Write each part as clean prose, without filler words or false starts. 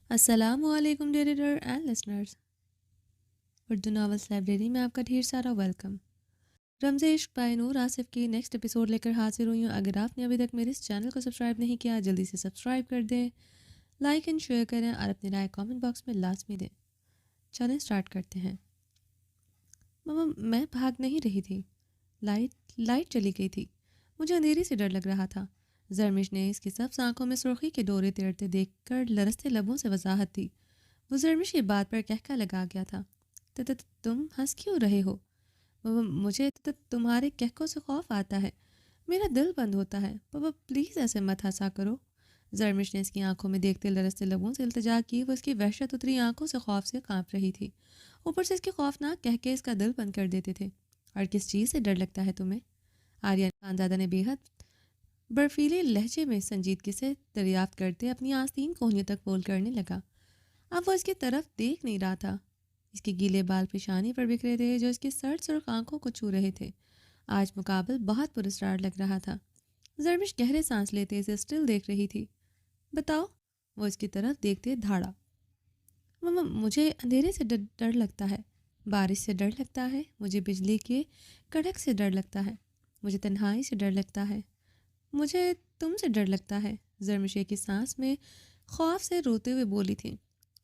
السلام علیکم dear reader and listeners, Urdu novels library میں آپ کا ڈھیر سارا ویلکم۔ رمز عشق بائی نور آصف کی نیکسٹ ایپیسوڈ لے کر حاضر ہوئی ہوں۔ اگر آپ نے ابھی تک میرے اس چینل کو سبسکرائب نہیں کیا جلدی سے سبسکرائب کر دیں، لائک اینڈ شیئر کریں اور اپنی رائے کامنٹ باکس میں لازمی دیں۔ چلیں سٹارٹ کرتے ہیں۔ ماما میں بھاگ نہیں رہی تھی، لائٹ چلی گئی تھی، مجھے اندھیرے سے ڈر لگ رہا تھا۔ زرمش نے اس کی سبز آنکھوں میں سرخی کے ڈورے تیرتے دیکھ کر لرزتے لبوں سے وضاحت دی۔ وہ زرمش کی بات پر کہکا لگا گیا تھا۔ تم ہنس کیوں رہے ہو؟ مجھے تمہارے کہکوں سے خوف آتا ہے، میرا دل بند ہوتا ہے۔ پاپا پلیز ایسے مت ہنسا کرو۔ زرمش نے اس کی آنکھوں میں دیکھتے لرزتے لبوں سے التجا کی۔ وہ اس کی وحشت اتری آنکھوں سے خوف سے کانپ رہی تھی، اوپر سے اس کے خوفناک کہکے اس کا دل بند کر دیتے تھے۔ اور کس چیز سے ڈر لگتا ہے تمہیں؟ آریان خانزادہ نے بے حد برفیلے لہجے میں سنجیدگی سے دریافت کرتے اپنی آستین کوہنیوں تک بول کرنے لگا۔ اب وہ اس کی طرف دیکھ نہیں رہا تھا۔ اس کے گیلے بال پیشانی پر بکھرے تھے جو اس کی سرد سرخ آنکھوں کو چھو رہے تھے۔ آج مقابل بہت پراسرار لگ رہا تھا۔ زرمش گہرے سانس لیتے اسے اسٹل دیکھ رہی تھی۔ بتاؤ، وہ اس کی طرف دیکھتے دھاڑا۔ ماما مجھے اندھیرے سے ڈر لگتا ہے، بارش سے ڈر لگتا ہے، مجھے بجلی کے کڑک سے ڈر لگتا ہے، مجھے تنہائی سے ڈر لگتا ہے، مجھے تم سے ڈر لگتا ہے۔ زرمش کی سانس میں خوف سے روتے ہوئے بولی تھی۔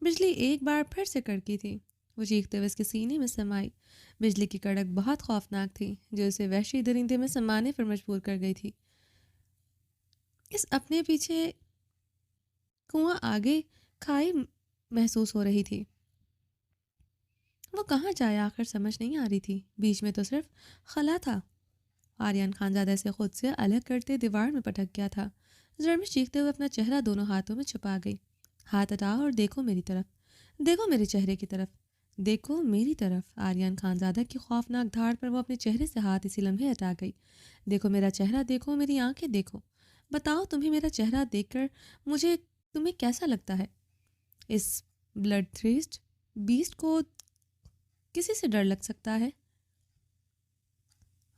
بجلی ایک بار پھر سے کڑکی تھی، وہ چیختے ہوئے اس کے سینے میں سمائی۔ بجلی کی کڑک بہت خوفناک تھی جو اسے وحشی درندے میں سمانے پر مجبور کر گئی تھی۔ اس اپنے پیچھے کنواں آگے کھائی محسوس ہو رہی تھی۔ وہ کہاں جائے آخر سمجھ نہیں آ رہی تھی، بیچ میں تو صرف خلا تھا۔ آریان خانزادہ سے خود سے الگ کرتے دیوار میں پٹک گیا تھا۔ زرمش چیختے ہوئے اپنا چہرہ دونوں ہاتھوں میں چھپا گئی۔ ہاتھ ہٹاؤ اور دیکھو میری طرف، دیکھو میرے چہرے کی طرف، دیکھو میری طرف۔ آریان خانزادہ کی خوفناک دھاڑ پر وہ اپنے چہرے سے ہاتھ اسی لمحے ہٹا گئی۔ دیکھو میرا چہرہ، دیکھو میری آنکھیں، دیکھو، بتاؤ تمہیں میرا چہرہ دیکھ کر تمہیں کیسا لگتا ہے؟ اس بلڈ تھرسٹ بیسٹ کو کسی سے ڈر لگ سکتا ہے؟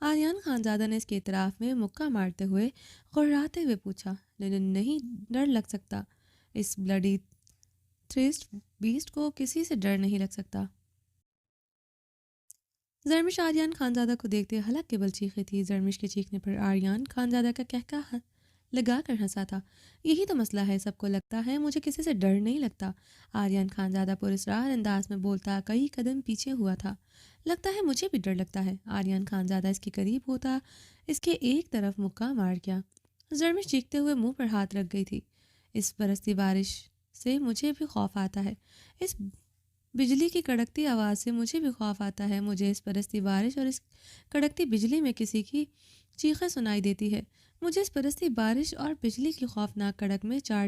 آریان خانزادہ نے اس کے اعتراف میں مکہ مارتے ہوئے غراتے ہوئے پوچھا۔ نہیں ڈر لگ سکتا، اس بلڈی تھرسٹ بیسٹ کو کسی سے ڈر نہیں لگ سکتا۔ زرمش آریان خانزادہ کو دیکھتے حلق کے بل چیخی تھی۔ زرمش کے چیخنے پر آریان خانزادہ کا کہکا لگا کر ہنسا تھا۔ یہی تو مسئلہ ہے، سب کو لگتا ہے مجھے کسی سے ڈر نہیں لگتا۔ آریان خانزادہ پراسرار انداز میں بولتا کئی قدم پیچھے ہوا تھا۔ لگتا ہے مجھے بھی ڈر لگتا ہے۔ آریان خانزادہ اس کے قریب ہوتا اس کے ایک طرف مکہ مار گیا۔ زرمش چیختے ہوئے منہ پر ہاتھ رکھ گئی تھی۔ اس برستی بارش سے مجھے بھی خوف آتا ہے، اس بجلی کی کڑکتی آواز سے مجھے بھی خوف آتا ہے۔ مجھے اس برستی بارش اور اس کڑکتی بجلی میں کسی کی چیخیں سنائی دیتی ہے۔ مجھے اس برستی بارش اور بجلی کی خوفناک کڑک میں چار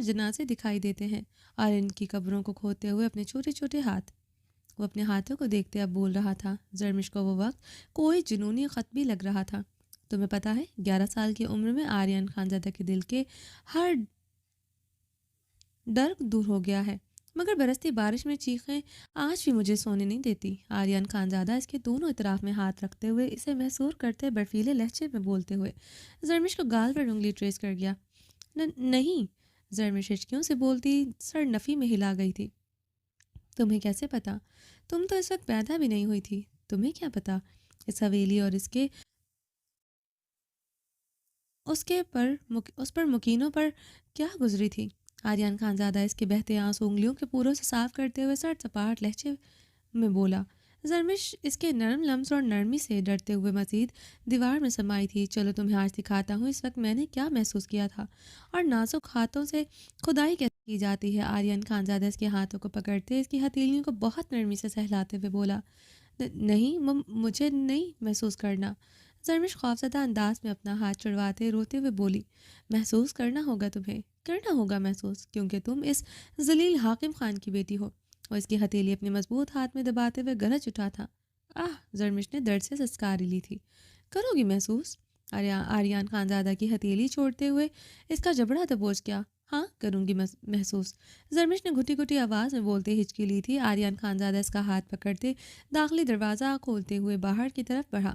جنازے دکھائی دیتے ہیں اور ان کی قبروں کو کھودتے ہوئے اپنے چھوٹے چھوٹے ہاتھ۔ وہ اپنے ہاتھوں کو دیکھتے اب بول رہا تھا۔ زرمش کو وہ وقت کوئی جنونی خط بھی لگ رہا تھا۔ تمہیں پتہ ہے 11 سال کی عمر میں آریان خانزادہ کے دل کے ہر ڈر دور ہو گیا ہے، مگر برستی بارش میں چیخیں آج بھی مجھے سونے نہیں دیتی۔ آریان خانزادہ اس کے دونوں اطراف میں ہاتھ رکھتے ہوئے اسے محسور کرتے برفیلے لہجے میں بولتے ہوئے زرمش کو گال پر انگلی ٹریس کر گیا۔ نہیں، زرمش ہچکیوں سے بولتی سر نفی میں ہلا گئی تھی۔ تمہیں کیسے پتا؟ تم تو اس وقت پیدا بھی نہیں ہوئی تھی، تمہیں کیا پتا اس حویلی اور اس پر مکینوں پر کیا گزری تھی؟ آریان خانزادہ اس کے بہتے آنسو انگلیوں کے پوروں سے صاف کرتے ہوئے سر سپاٹ لہجے میں بولا۔ زرمش اس کے نرم لمس اور نرمی سے ڈرتے ہوئے مزید دیوار میں سمائی تھی۔ چلو تمہیں آج دکھاتا ہوں اس وقت میں نے کیا محسوس کیا تھا اور نازک ہاتھوں سے کھدائی کیسے کی جاتی ہے۔ آریان خانزادہ اس کے ہاتھوں کو پکڑتے اس کی ہتھیلیوں کو بہت نرمی سے سہلاتے ہوئے بولا۔ نہیں مجھے نہیں محسوس کرنا۔ زرمش خوفزدہ انداز میں اپنا ہاتھ چھڑواتے روتے ہوئے بولی۔ محسوس کرنا ہوگا، تمہیں کرنا ہوگا محسوس، کیونکہ تم اس ذلیل حاکم خان کی بیٹی ہو۔ وہ اس کی ہتھیلی اپنے مضبوط ہاتھ میں دباتے ہوئے گرج اٹھا تھا۔ زرمش نے درد سے سسکاری لی تھی۔ کرو گی محسوس؟ آریان خانزادہ کی ہتھیلی چھوڑتے ہوئے اس کا جبڑا دبوچ گیا۔ ہاں کروں گی محسوس، زرمش نے گھٹی گھٹی آواز میں بولتے ہچکی لی تھی۔ آریان خانزادہ اس کا ہاتھ پکڑتے داخلی دروازہ کھولتے ہوئے باہر کی طرف بڑھا۔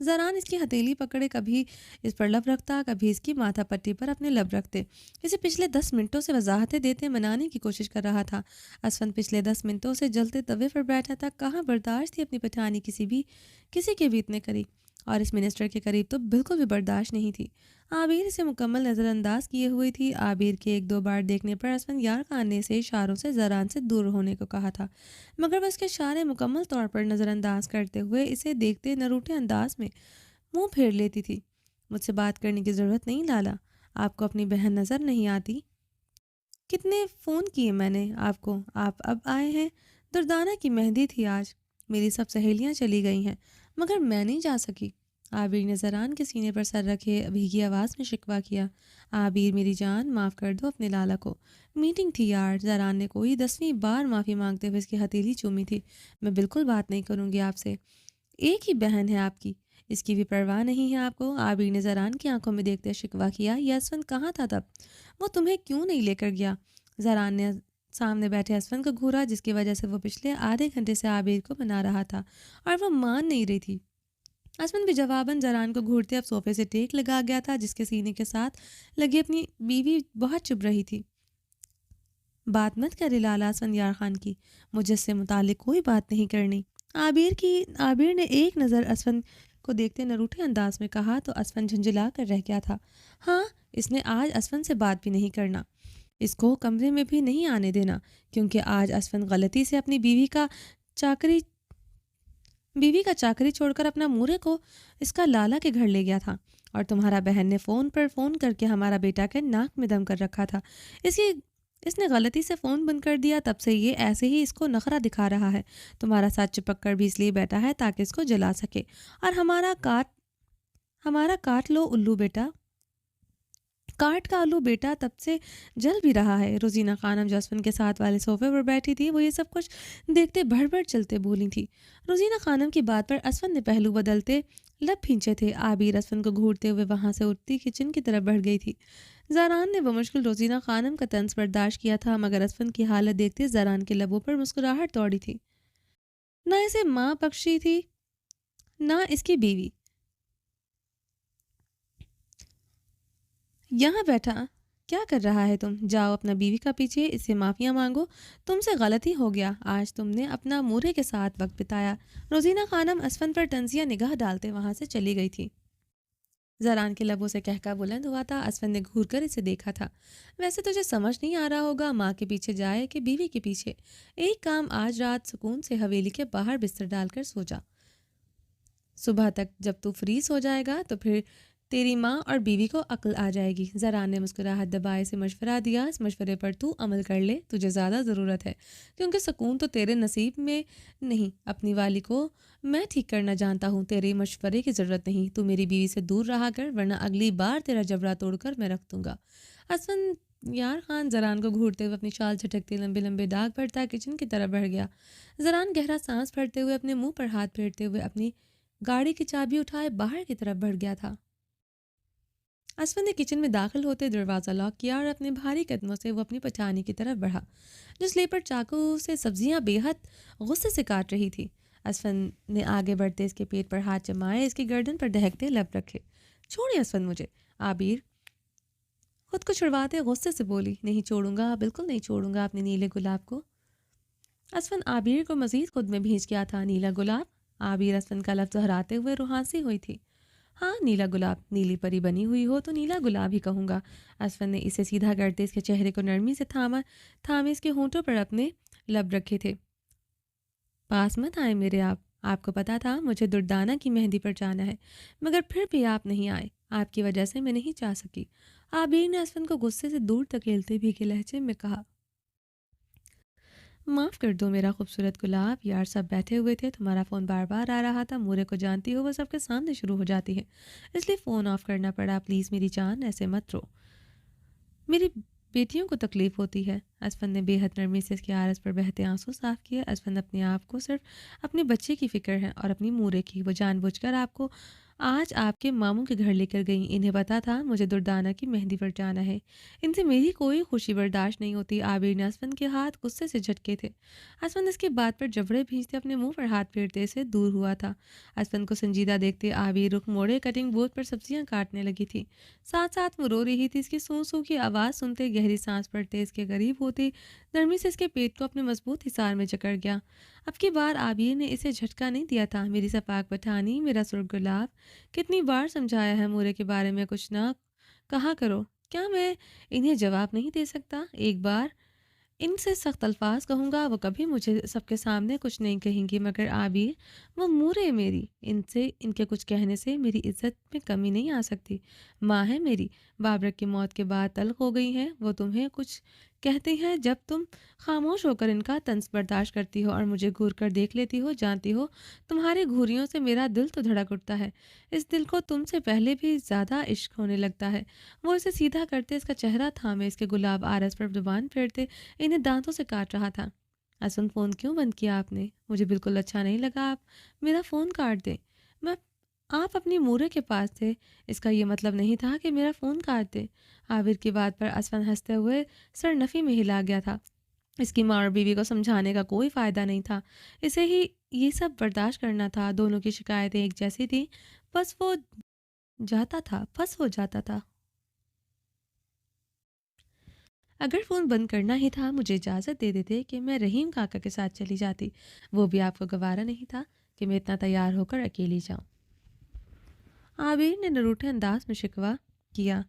زران اس کی ہتھیلی پکڑے کبھی اس پر لب رکھتا، کبھی اس کی ماتھا پٹی پر اپنے لب رکھتے. اسے پچھلے 10 منٹوں سے وضاحتیں دیتے منانے کی کوشش کر رہا تھا. اسفند پچھلے 10 منٹوں سے جلتے توے پر بیٹھا تھا. کہاں برداشت تھی اپنی پٹھانی کسی کے بھی اتنے قریب، اور اس منسٹر کے قریب تو بالکل بھی برداشت نہیں تھی. عابر اسے مکمل نظر انداز کیے ہوئی تھی. عابر کے 1-2 بار دیکھنے پر اسفند یار خان نے اسے اشاروں سے زران سے دور ہونے کو کہا تھا، مگر وہ اس کے اشارے مکمل طور پر نظر انداز کرتے ہوئے اسے دیکھتے نہ روٹے انداز میں منہ پھیر لیتی تھی. مجھ سے بات کرنے کی ضرورت نہیں لالا، آپ کو اپنی بہن نظر نہیں آتی؟ کتنے فون کیے میں نے آپ کو، آپ اب آئے ہیں؟ دردانہ کی مہندی تھی آج، میری سب سہیلیاں چلی گئی ہیں مگر میں نہیں جا سکی. عابر نے زران کے سینے پر سر رکھے بھیگی آواز میں شکوہ کیا. عابر میری جان، معاف کر دو اپنے لالا کو، میٹنگ تھی یار. زران نے کوئی 10ویں بار معافی مانگتے ہوئے اس کی ہتھیلی چومی تھی. میں بالکل بات نہیں کروں گی آپ سے، ایک ہی بہن ہے آپ کی، اس کی بھی پرواہ نہیں ہے آپ کو. عابر نے زران کی آنکھوں میں دیکھتے شکوہ کیا. یہ اسفند کہاں تھا تب؟ وہ تمہیں کیوں نہیں لے کر گیا؟ زران نے سامنے بیٹھے اسفند کو گھورا، جس کی وجہ سے وہ پچھلے آدھے گھنٹے سے عابر کو منا رہا تھا اور وہ مان نہیں رہی تھی. اسفند بھی جواباً زران کو گھورتے اب صوفے سے ٹیک لگا گیا تھا، جس کے سینے کے ساتھ لگی اپنی بیوی بہت چپ رہی تھی. بات مت کرے لالا اسفند یار خان کی، مجھے اس سے متعلق کوئی بات نہیں کرنی. عابر نے ایک نظر اسفند کو دیکھتے نہ روٹھے انداز میں کہا تو اسفند جھنجھلا کر رہ گیا تھا. ہاں، اس نے آج اسفند سے بات بھی نہیں کرنا، اس کو کمرے میں بھی نہیں آنے دینا، کیونکہ آج اسفند غلطی سے اپنی بیوی کا چاکری چھوڑ کر اپنا مورے کو اس کا لالا کے گھر لے گیا تھا، اور تمہارا بہن نے فون کر کے ہمارا بیٹا کے ناک میں دم کر رکھا تھا. اس نے غلطی سے فون بند کر دیا، تب سے یہ ایسے ہی اس کو نخرہ دکھا رہا ہے. تمہارا ساتھ چپک کر بھی اس لیے بیٹھا ہے تاکہ اس کو جلا سکے، اور ہمارا کاٹ لو الو بیٹا، کاٹ کا الو بیٹا تب سے جل بھی رہا ہے. روزینہ خانم جو اسفند کے ساتھ والے صوفے پر بیٹھی تھی، وہ یہ سب کچھ دیکھتے بڑھ بڑھ چلتے بولی تھی. روزینہ خانم کی بات پر اسفند نے پہلو بدلتے لب پھینچے تھے. عابر اسفند کو گھورتے ہوئے وہاں سے اٹھتی کچن کی طرف بڑھ گئی تھی. زران نے بمشکل روزینہ خانم کا طنز برداشت کیا تھا، مگر اسفند کی حالت دیکھتے زران کے لبوں پر مسکراہٹ دوڑی تھی. نہ اسے ماں بخشی تھی نہ اس کی بیوی. یہاں بیٹھا کیا کر رہا ہے تم؟ جاؤ اپنا بیوی کا پیچھے، اس سے معافیاں مانگو، تم سے غلطی ہو گیا، آج تم نے اپنا مورے کے ساتھ وقت بتایا. روزینہ خانم اسفند پر طنزیہ نگاہ ڈالتے وہاں سے چلی گئی تھی. زران کے لبوں سے کہکا بلند ہوا تھا. اسفند نے گھور کر اسے دیکھا تھا. ویسے تجھے سمجھ نہیں آ رہا ہوگا ماں کے پیچھے جائے کہ بیوی کے پیچھے. ایک کام، آج رات سکون سے حویلی کے باہر بستر ڈال کر سو جا. صبح تک جب تو فریز ہو جائے گا تو پھر تیری ماں اور بیوی کو عقل آ جائے گی. زران نے مسکراہٹ دبائے سے مشورہ دیا. اس مشورے پر تو عمل کر لے، تجھے زیادہ ضرورت ہے، کیونکہ سکون تو تیرے نصیب میں نہیں. اپنی والی کو میں ٹھیک کرنا جانتا ہوں، تیرے مشورے کی ضرورت نہیں. تو میری بیوی سے دور رہا کر، ورنہ اگلی بار تیرا جبڑا توڑ کر میں رکھ دوں گا. اسفند یار خان زران کو گھورتے ہوئے اپنی شال جھٹکتے لمبے لمبے داغ بھرتا کچن کی طرف بڑھ گیا. زران گہرا سانس بھرتے ہوئے اپنے منہ پر ہاتھ پھیرتے ہوئے اپنی گاڑی کی چابی اٹھائے باہر کی طرف بڑھ گیا تھا. اسفند نے کچن میں داخل ہوتے دروازہ لاک کیا اور اپنے بھاری قدموں سے وہ اپنی پٹھانی کی طرف بڑھا، جو سلیپر چاقو سے سبزیاں بے حد غصے سے کاٹ رہی تھی. اسفند نے آگے بڑھتے اس کے پیٹ پر ہاتھ جمائے، اس کی گردن پر دہکتے لب رکھے. چھوڑے اسفند مجھے. عابر خود کو چھڑواتے غصے سے بولی. نہیں چھوڑوں گا، بالکل نہیں چھوڑوں گا اپنے نیلے گلاب کو. اسفند عابر کو مزید خود میں بھیج گیا تھا. نیلا گلاب؟ عابر اسفند کا لفظ دہراتے ہوئے روحانسی ہوئی تھی. ہاں نیلا گلاب، نیلی پری بنی ہوئی ہو تو نیلا گلاب ہی کہوں گا. اسفند نے اسے سیدھا کرتے اس کے چہرے کو نرمی سے تھامے اس کے ہونٹوں پر اپنے لب رکھے تھے. پاس مت آئے میرے آپ کو پتا تھا مجھے دردانہ کی مہندی پر جانا ہے، مگر پھر بھی آپ نہیں آئے. آپ کی وجہ سے میں نہیں جا سکی. عابر نے اسفند کو غصے سے دور دھکیلتے بھیگے لہجے میں کہا. معاف کر دو میرا خوبصورت گلاب. یار سب بیٹھے ہوئے تھے، تمہارا فون بار بار آ رہا تھا. مورے کو جانتی ہو وہ سب کے سامنے شروع ہو جاتی ہے، اس لیے فون آف کرنا پڑا. پلیز میری جان ایسے مت رو، میری بیٹیوں کو تکلیف ہوتی ہے. اسفند نے بے حد نرمی سے اس کی آرز پر بہتے آنسو صاف کیے. اسفند اپنے آپ کو صرف اپنے بچے کی فکر ہے اور اپنی مورے کی. وہ جان بوجھ کر آپ کو آج آپ کے ماموں کے گھر لے کر گئیں، انہیں پتا تھا مجھے دردانہ کی مہندی پر جانا ہے، ان سے میری کوئی خوشی برداشت نہیں ہوتی۔ عابر نے اسفند کے ہاتھ غصے سے جھٹکے تھے۔ اسفند اس کی بات پر جبڑے بھینچتے اپنے منہ پر ہاتھ پھیرتے سے دور ہوا تھا۔ اسفند کو سنجیدہ دیکھتے عابر رخ موڑے کٹنگ بورڈ پر سبزیاں کاٹنے لگی تھی، ساتھ ساتھ وہ رو رہی تھی۔ اس کی سوں سوں کی آواز سنتے گہری سانس پڑتے اس کے قریب ہوتے نرمی سے اس کے پیٹ کو اپنے مضبوط حصار میں جکڑ گیا۔ اب کی بار عابر نے اسے جھٹکا نہیں دیا تھا۔ میری صفاق پٹھانی، میرا سرخ گلاب، کتنی بار سمجھایا ہے مورے کے بارے میں کچھ نہ کہا کرو، کیا میں انہیں جواب نہیں دے سکتا؟ ایک بار ان سے سخت الفاظ کہوں گا، وہ کبھی مجھے سب کے سامنے کچھ نہیں کہیں گی، مگر عابر وہ مورے میری، ان سے ان کے کچھ کہنے سے میری عزت میں کمی نہیں آ سکتی۔ ماں ہے میری، بابرک کی موت کے بعد تلخ ہو گئی ہیں، وہ تمہیں کچھ کہتی ہیں جب تم خاموش ہو کر ان کا طنز برداشت کرتی ہو اور مجھے گھور کر دیکھ لیتی ہو، جانتی ہو تمہاری گھوریوں سے میرا دل تو دھڑک اٹھتا ہے، اس دل کو تم سے پہلے بھی زیادہ عشق ہونے لگتا ہے۔ وہ اسے سیدھا کرتے، اس کا چہرہ تھامے، اس کے گلاب آرس پر زبان پھیرتے انہیں دانتوں سے کاٹ رہا تھا۔ اسن فون کیوں بند کیا آپ نے؟ مجھے بالکل اچھا نہیں لگا آپ میرا فون کاٹ دیں۔ میں آپ اپنی مورے کے پاس تھے، اس کا یہ مطلب نہیں تھا کہ میرا فون کاٹ دیں۔ عابر کی بات پر اسفن ہنستے ہوئے سر نفی میں ہلا گیا تھا۔ اس کی ماں اور بیوی کو سمجھانے کا کوئی فائدہ نہیں تھا، اسے ہی یہ سب برداشت کرنا تھا۔ دونوں کی شکایتیں ایک جیسی تھیں، بس وہ پھنس ہو جاتا تھا۔ اگر فون بند کرنا ہی تھا مجھے اجازت دے دیتے کہ میں رحیم کاکا کے ساتھ چلی جاتی، وہ بھی آپ کو گوارا نہیں تھا کہ میں اتنا تیار ہو کر اکیلی جاؤں۔ عابر نے نروٹھے انداز میں شکوہ کیا،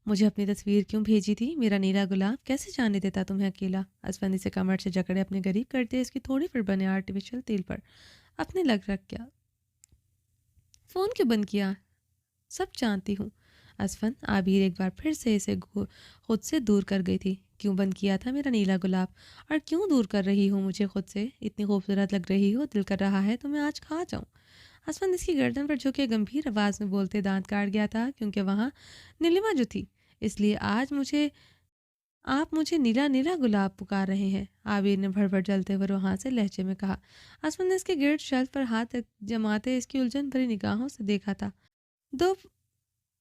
مجھے اپنی تصویر کیوں بھیجی تھی؟ میرا نیلا گلاب کیسے جانے دیتا تمہیں اکیلا؟ اسفندی سے کمر سے جکڑے اپنے قریب کرتے اس کی تھوڑی پھر بنے آرٹیفیشل تیل پر اپنے لگ رکھ گیا۔ فون کیوں بند کیا؟ سب جانتی ہوں۔ اسفن، عابر ایک بار پھر سے اسے خود سے دور کر گئی تھی۔ کیوں بند کیا تھا میرا نیلا گلاب؟ اور کیوں دور کر رہی ہوں مجھے خود سے؟ اتنی خوبصورت لگ رہی ہو، دل کر رہا ہے تو میں آج کھا جاؤں۔ اسفن اس کی گردن پر جھکے گمبھیر آواز میں بولتے دانت کاٹ گیا تھا، کیونکہ وہاں نیلما جو تھی، اس لیے آج آپ مجھے نیلا نیلا گلاب پکار رہے ہیں، عابر نے بھڑ بھڑ جلتے ہوئے روحاں سے لہجے میں کہا۔ اسفن نے اس کے گرد شیلف پر ہاتھ جماتے اس کی الجھن بھری نگاہوں سے دیکھا تھا۔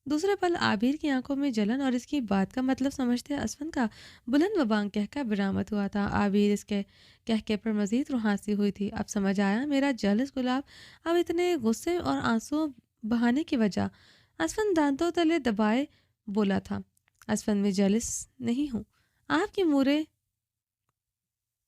دوسرے پل عابر کی آنکھوں میں جلن اور اس کی بات کا مطلب سمجھتے اسفن کا بلند و بانگ کہکا برآمد ہوا تھا۔ عابر اس کے کہکے پر مزید روحانسی ہوئی تھی۔ اب سمجھ آیا میرا جلس گلاب، اب اتنے غصے اور آنسو بہانے کی وجہ۔ اسفن دانتوں تلے دبائے بولا تھا، اسفن میں جلس نہیں ہوں، آپ کی مورے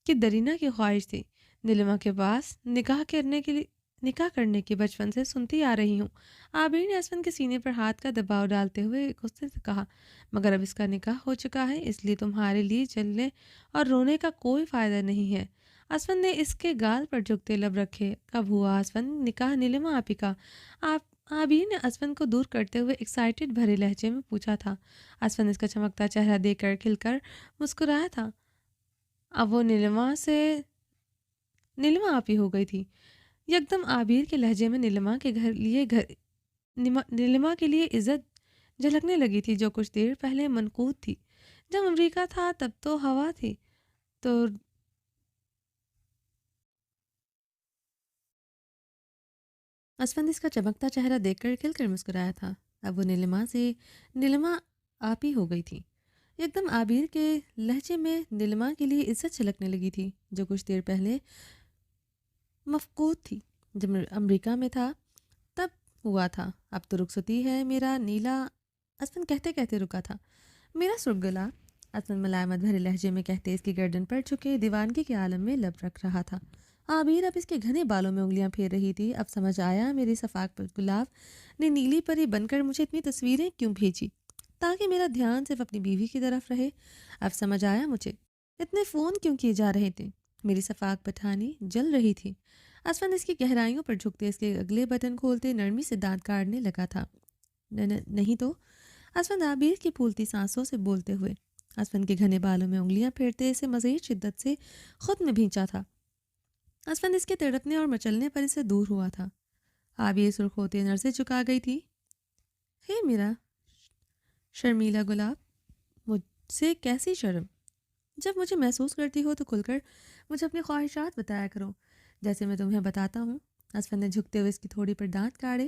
کی درینہ کی خواہش تھی نیلما کے پاس نکاح کرنے کی، بچپن سے سنتی آ رہی ہوں۔ عابر نے اسفن کے سینے پر ہاتھ کا دباؤ ڈالتے ہوئے غصے سے کہا، مگر اب اس کا نکاح ہو چکا ہے، اس لیے تمہارے لیے جلنے اور رونے کا کوئی فائدہ نہیں ہے۔ اسفن نے اس کے گال پر جھکتے لب رکھے۔ کب ہوا اسفن نکاح نیلما آپی کا؟ عابر نے اسفن کو دور کرتے ہوئے ایکسائٹڈ بھرے لہجے میں پوچھا تھا۔ اسفن اس کا چمکتا چہرہ دیکھ کر کھل کر مسکرایا تھا۔ اب وہ نیلما آپی ہو گئی تھی۔ یکدم عابر کے لہجے میں نیلما کے لیے عزت جھلکنے لگی تھی، جو کچھ دیر پہلے منقوط تھی۔ جب امریکہ تھا تب تو ہوا تھی، تو اسفند اس کا چمکتا چہرہ دیکھ کر کھل کر مسکرایا تھا۔ اب وہ نیلما آپی ہو گئی تھی۔ یکدم عابر کے لہجے میں نیلما کے لیے عزت جھلکنے لگی تھی، جو کچھ دیر پہلے مفقود تھی۔ جب امریکہ میں تھا تب ہوا تھا، اب تو رخصتی ہے میرا نیلا، اسفن کہتے کہتے رکا تھا۔ میرا سرخ گلا، اسفن ملائمت بھرے لہجے میں کہتے اس کی گردن پر جھکے دیوانگی کے عالم میں لب رکھ رہا تھا۔ عابر اب اس کے گھنے بالوں میں انگلیاں پھیر رہی تھی۔ اب سمجھ آیا میری صفاق گلاب نے نیلی پری بن کر مجھے اتنی تصویریں کیوں بھیجی، تاکہ میرا دھیان صرف اپنی بیوی کی طرف رہے۔ اب سمجھ آیا مجھے اتنے فون کیوں کیے جا رہے تھے، میری صفاق پٹھانی جل رہی تھی۔ اسفن اس کی گہرائیوں پر جھکتے اس کے اگلے بٹن کھولتے نرمی سے دانت کاٹنے لگا تھا۔ نہیں تو، اسفن عابر کی پھولتی سانسوں سے بولتے ہوئے اسفن کے گھنے بالوں میں انگلیاں پھیرتے اسے مزید شدت سے خود میں بھینچا تھا۔ اسفن اس کے تڑپنے اور مچلنے پر اسے دور ہوا تھا۔ عابر سرخ ہوتے نظریں چکا گئی تھی۔ ہے میرا شرمیلا گلاب، مجھ سے کیسی شرم؟ جب مجھے محسوس کرتی ہو تو کھل کر مجھے اپنی خواہشات بتایا کرو، جیسے میں تمہیں بتاتا ہوں۔ اسفن نے جھکتے ہوئے اس کی تھوڑی پر دانت کاڑے۔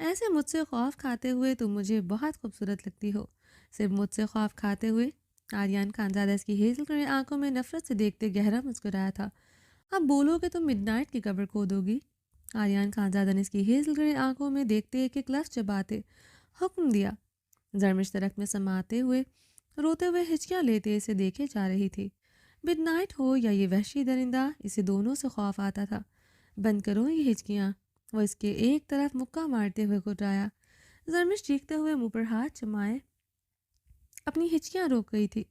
ایسے مجھ سے خوف کھاتے ہوئے تم مجھے بہت خوبصورت لگتی ہو. صرف مجھ سے خوف کھاتے ہوئے؟ آریان خانزادہ اس کی ہیزل گرے آنکھوں میں نفرت سے دیکھتے گہرا مسکرایا تھا. اب بولو کہ تم مڈ نائٹ کی قبر کھودو گی؟ آریان خانزادہ نے اس کی ہیزل گرے آنکھوں میں دیکھتے ایک ایک لفظ چباتے حکم دیا. زرمش درخت میں سماتے ہوئے روتے ہوئے ہچکیاں لیتے اسے دیکھے جا رہی تھی. مڈ نائٹ ہو یا یہ وحشی درندہ، اسے دونوں سے خوف آتا تھا. بند کرو یہ ہچکیاں، وہ اس کے ایک طرف مکہ مارتے ہوئے گھٹرایا. زرمش چیختے ہوئے منہ پر ہاتھ جمائے اپنی ہچکیاں روک گئی تھی.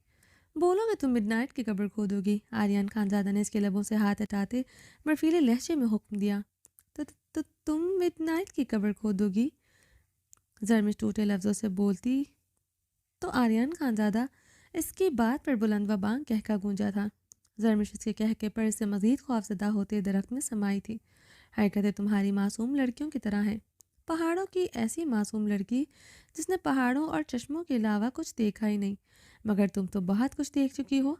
بولو کہ تم مڈ نائٹ کی قبر کھودو گی؟ آریان خانزادہ نے اس کے لبوں سے ہاتھ ہٹاتے برفیلے لہجے میں حکم دیا. تو تم مڈ نائٹ کی قبر کھودو گی؟ زرمش ٹوٹے لفظوں سے بولتی تو آریان خانزادہ اس کی بات پر بلند و بانگ کہکا گونجا تھا. زرمش اس کے کہکے پر اس سے مزید خوفزدہ ہوتے درخت میں سمائی تھی. حرکتیں تمہاری معصوم لڑکیوں کی طرح ہیں. پہاڑوں کی ایسی معصوم لڑکی جس نے پہاڑوں اور چشموں کے علاوہ کچھ دیکھا ہی نہیں. مگر تم تو بہت کچھ دیکھ چکی ہو.